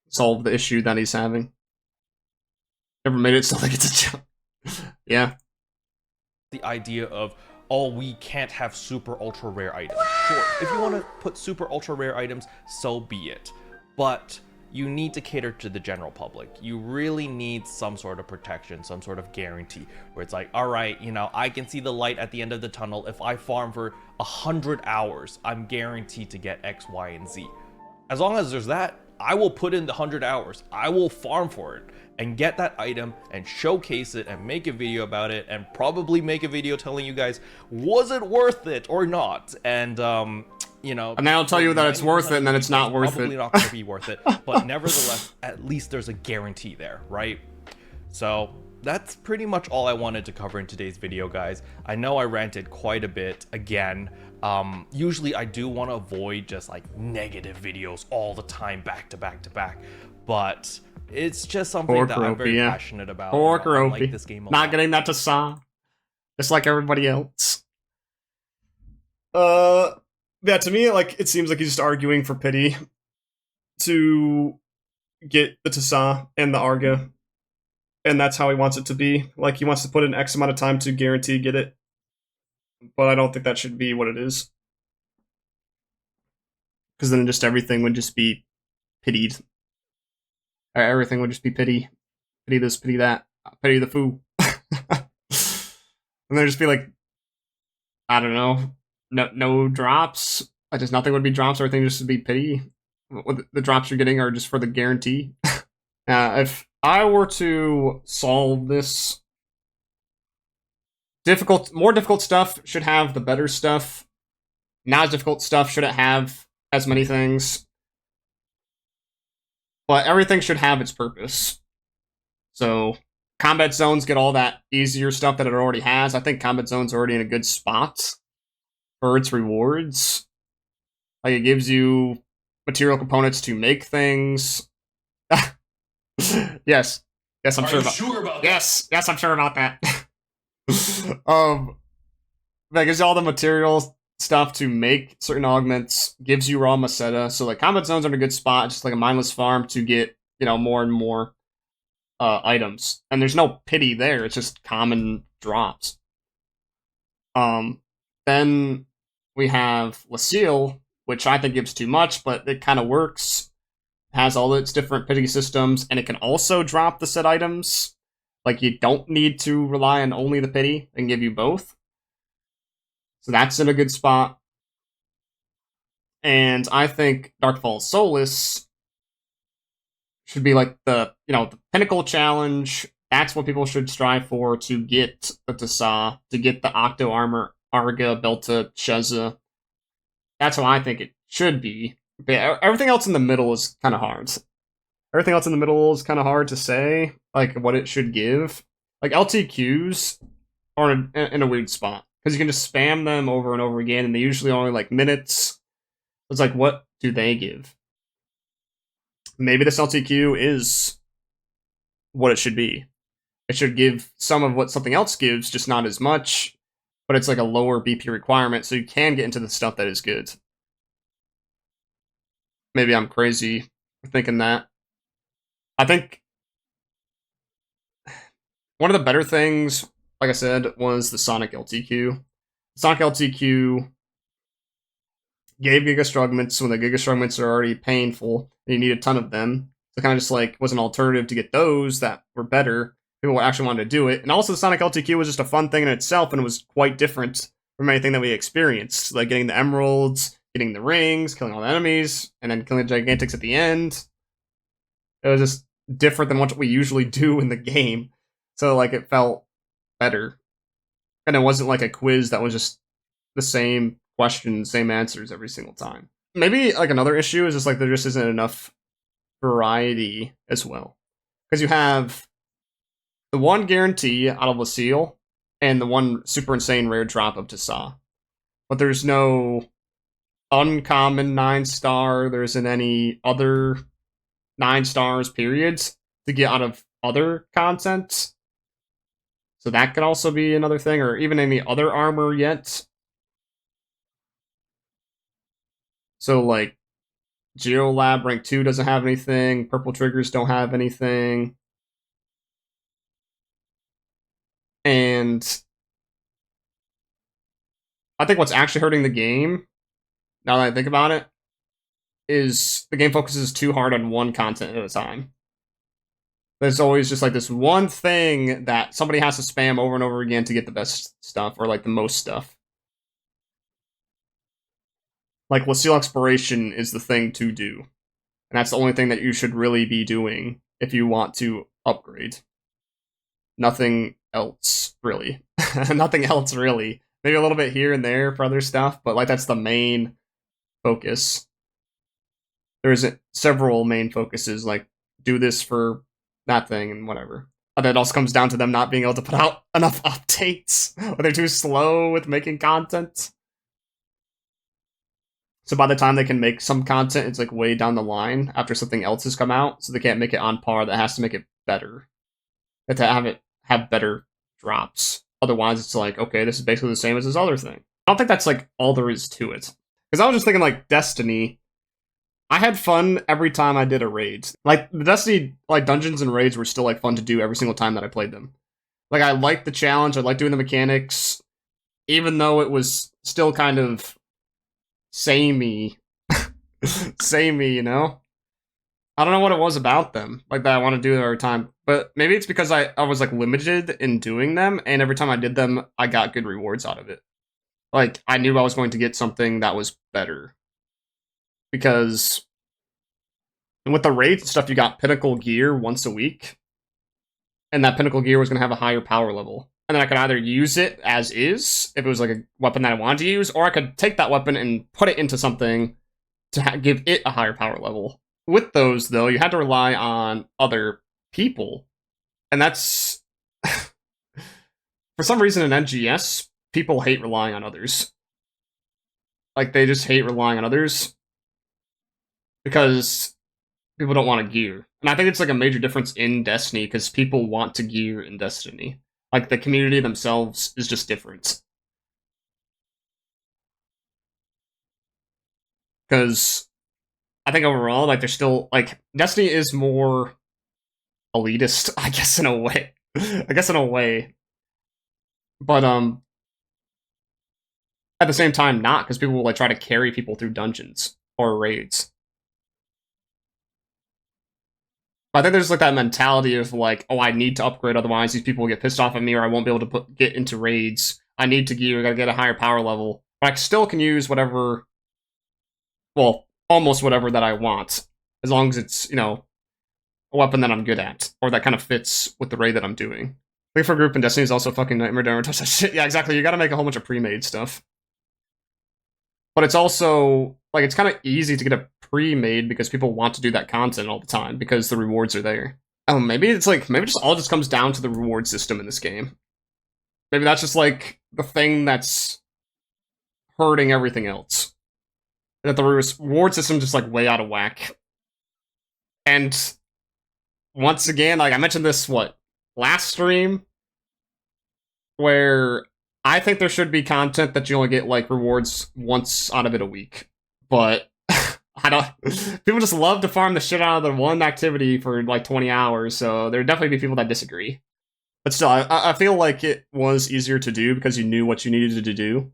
Solve the issue that he's having. Never made it sound like it's a joke. Yeah. The idea of, oh, we can't have super ultra rare items. Sure, if you want to put super ultra rare items, so be it. But you need to cater to the general public. You really need some sort of protection, some sort of guarantee, where it's like, all right, you know, I can see the light at the end of the tunnel. If I farm for 100 hours, I'm guaranteed to get X, Y, and Z. As long as there's that, I will put in the 100 hours. I will farm for it and get that item and showcase it and make a video about it and probably make a video telling you guys, was it worth it or not? And, you know, and then I'll tell you that it's worth it, and then it's not worth it. Probably not going to be worth it, but nevertheless, at least there's a guarantee there, right? So that's pretty much all I wanted to cover in today's video, guys. I know I ranted quite a bit again. Usually I do want to avoid just like negative videos all the time, back to back to back, but it's just something that I'm very passionate about. Poor I like this game a lot. Not getting that Tisah, just like everybody else. Yeah, to me, like, it seems like he's just arguing for pity to get the Tisah and the Arga, and that's how he wants it to be. Like, he wants to put in X amount of time to guarantee get it, but I don't think that should be what it is. Because then just everything would just be pitied. Everything would just be pity. Pity this, pity that, pity the foo. And there'd just be like, I don't know, no drops. Like, just nothing would be drops, everything just would be pity. The drops you're getting are just for the guarantee. If I were to solve this, more difficult stuff should have the better stuff. Not as difficult stuff shouldn't have as many things. But everything should have its purpose. So, combat zones get all that easier stuff that it already has. I think combat zones are already in a good spot for its rewards. Like, it gives you material components to make things. Yes, I'm sure about that. Yes, I'm sure about that. That gives you all the material stuff to make certain augments, gives you raw Maceta. So, like, combat zones are in a good spot, just like a mindless farm to get, you know, more and more items. And there's no pity there, it's just common drops. Then we have Leciel, which I think gives too much, but it kind of works. It has all its different pity systems, and it can also drop the set items. Like, you don't need to rely on only the pity, and give you both. So that's in a good spot. And I think Darkfall Solus should be like the pinnacle challenge. That's what people should strive for, to get the Tisah, to get the Octo armor, Arga, Belta, Sheza. That's how I think it should be. But everything else in the middle is kind of hard. Everything else in the middle is kind of hard to say, like, what it should give. Like, LTQs are in a weird spot, because you can just spam them over and over again, and they usually only, like, minutes. It's like, what do they give? Maybe this LTQ is what it should be. It should give some of what something else gives, just not as much, but it's like a lower BP requirement, so you can get into the stuff that is good. Maybe I'm crazy for thinking that. I think one of the better things, like I said, was the Sonic LTQ. Sonic LTQ gave Giga Strugments when the Giga Strugments are already painful, and you need a ton of them. So kind of just like was an alternative to get those that were better. People actually wanted to do it. And also the Sonic LTQ was just a fun thing in itself, and it was quite different from anything that we experienced. Like getting the emeralds, getting the rings, killing all the enemies, and then killing the Gigantics at the end. It was just different than what we usually do in the game. So like it felt better. And it wasn't like a quiz that was just the same questions, same answers every single time. Maybe like another issue is just like there just isn't enough variety as well. Because you have the one guarantee out of Leciel and the one super insane rare drop of Tisah. But there's no uncommon 9-star, there isn't any other 9 stars periods to get out of other content. So that could also be another thing, or even any other armor yet. So, like, Geolab rank 2 doesn't have anything, Purple Triggers don't have anything. And I think what's actually hurting the game, now that I think about it, is the game focuses too hard on one content at a time. There's always just like this one thing that somebody has to spam over and over again to get the best stuff, or like the most stuff. Like, Leciel Exploration is the thing to do. And that's the only thing that you should really be doing if you want to upgrade. Nothing else, really. Nothing else, really. Maybe a little bit here and there for other stuff, but like that's the main focus. There's several main focuses, like do this for that thing and whatever. But that also comes down to them not being able to put out enough updates, or they're too slow with making content. So by the time they can make some content, it's like way down the line after something else has come out, so they can't make it on par. That has to make it better. They have to have it have better drops. Otherwise, it's like, okay, this is basically the same as this other thing. I don't think that's like all there is to it. Because I was just thinking, like, Destiny, I had fun every time I did a raid. Like, the Destiny like dungeons and raids were still like fun to do every single time that I played them. Like, I liked the challenge, I liked doing the mechanics, even though it was still kind of samey. Samey, you know? I don't know what it was about them, like, that I want to do it every time. But maybe it's because I was like limited in doing them, and every time I did them, I got good rewards out of it. Like, I knew I was going to get something that was better. Because with the raids and stuff, you got pinnacle gear once a week. And that pinnacle gear was going to have a higher power level. And then I could either use it as is, if it was like a weapon that I wanted to use, or I could take that weapon and put it into something to give it a higher power level. With those, though, you had to rely on other people. And that's... for some reason in NGS, people hate relying on others. Like, they just hate relying on others. Because people don't want to gear. And I think it's like a major difference in Destiny, because people want to gear in Destiny. Like, the community themselves is just different. Because I think overall, like, there's still, like, Destiny is more elitist, I guess, in a way. But, at the same time, not, because people will, like, try to carry people through dungeons or raids. I think there's like that mentality of like, oh, I need to upgrade, otherwise these people will get pissed off at me, or I won't be able to get into raids. I need to gear, I gotta get a higher power level. But I still can use whatever, well, almost whatever that I want, as long as it's, you know, a weapon that I'm good at, or that kind of fits with the raid that I'm doing. Wait for Group in Destiny is also fucking nightmare. Don't touch that shit. Yeah, exactly. You gotta make a whole bunch of pre-made stuff. But it's also, like, it's kind of easy to get a pre-made because people want to do that content all the time because the rewards are there. Oh, maybe it's like, maybe just all just comes down to the reward system in this game. Maybe that's just like the thing that's hurting everything else. That the reward system just like way out of whack. And once again, like I mentioned this, last stream? Where I think there should be content that you only get like rewards once out of it a week. But I don't. People just love to farm the shit out of the one activity for like 20 hours, so there definitely be people that disagree. But still, I feel like it was easier to do because you knew what you needed to do.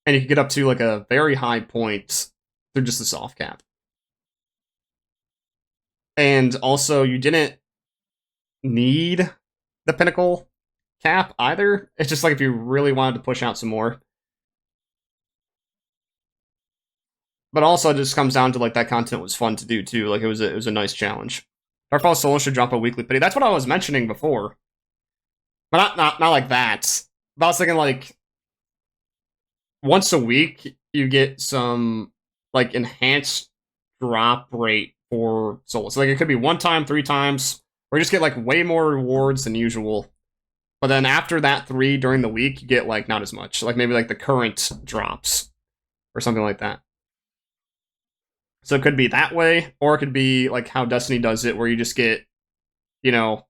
And you could get up to like a very high point through just the soft cap. And also, you didn't need the pinnacle cap either. It's just like if you really wanted to push out some more. But also, it just comes down to like that content was fun to do too. Like it was a nice challenge. Darkfall Solus should drop a weekly pity. That's what I was mentioning before. But not like that. But I was thinking like once a week you get some like enhanced drop rate for Solus. So, like it could be 1 time, 3 times, or you just get like way more rewards than usual. But then after that 3 during the week, you get like not as much. Like maybe like the current drops or something like that. So it could be that way, or it could be like how Destiny does it, where you just get, you know,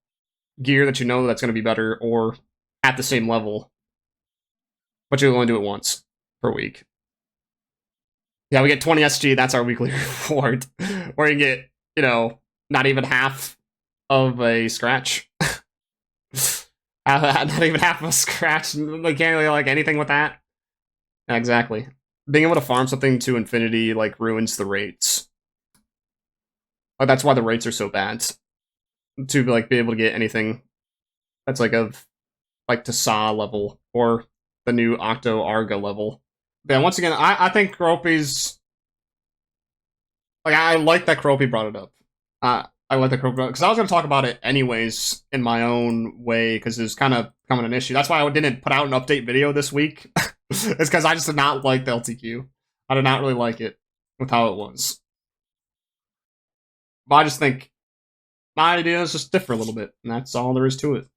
gear that you know that's going to be better or at the same level, but you only do it once per week. Yeah, we get 20 SG, that's our weekly reward. Or you get, you know, not even half of a scratch. Not even half of a scratch. Like, can't really like anything with that. Yeah, exactly. Being able to farm something to infinity like ruins the rates. Like, that's why the rates are so bad. To like be able to get anything that's like of like Tisah level or the new Octo Arga level. But yeah, once again, I think Kropi's like I like that Kropi brought it up. I like the Kropi because I was going to talk about it anyways in my own way because it's kind of becoming an issue. That's why I didn't put out an update video this week. It's because I just did not like the LTQ. I did not really like it with how it was. But I just think my idea is just different a little bit, and that's all there is to it.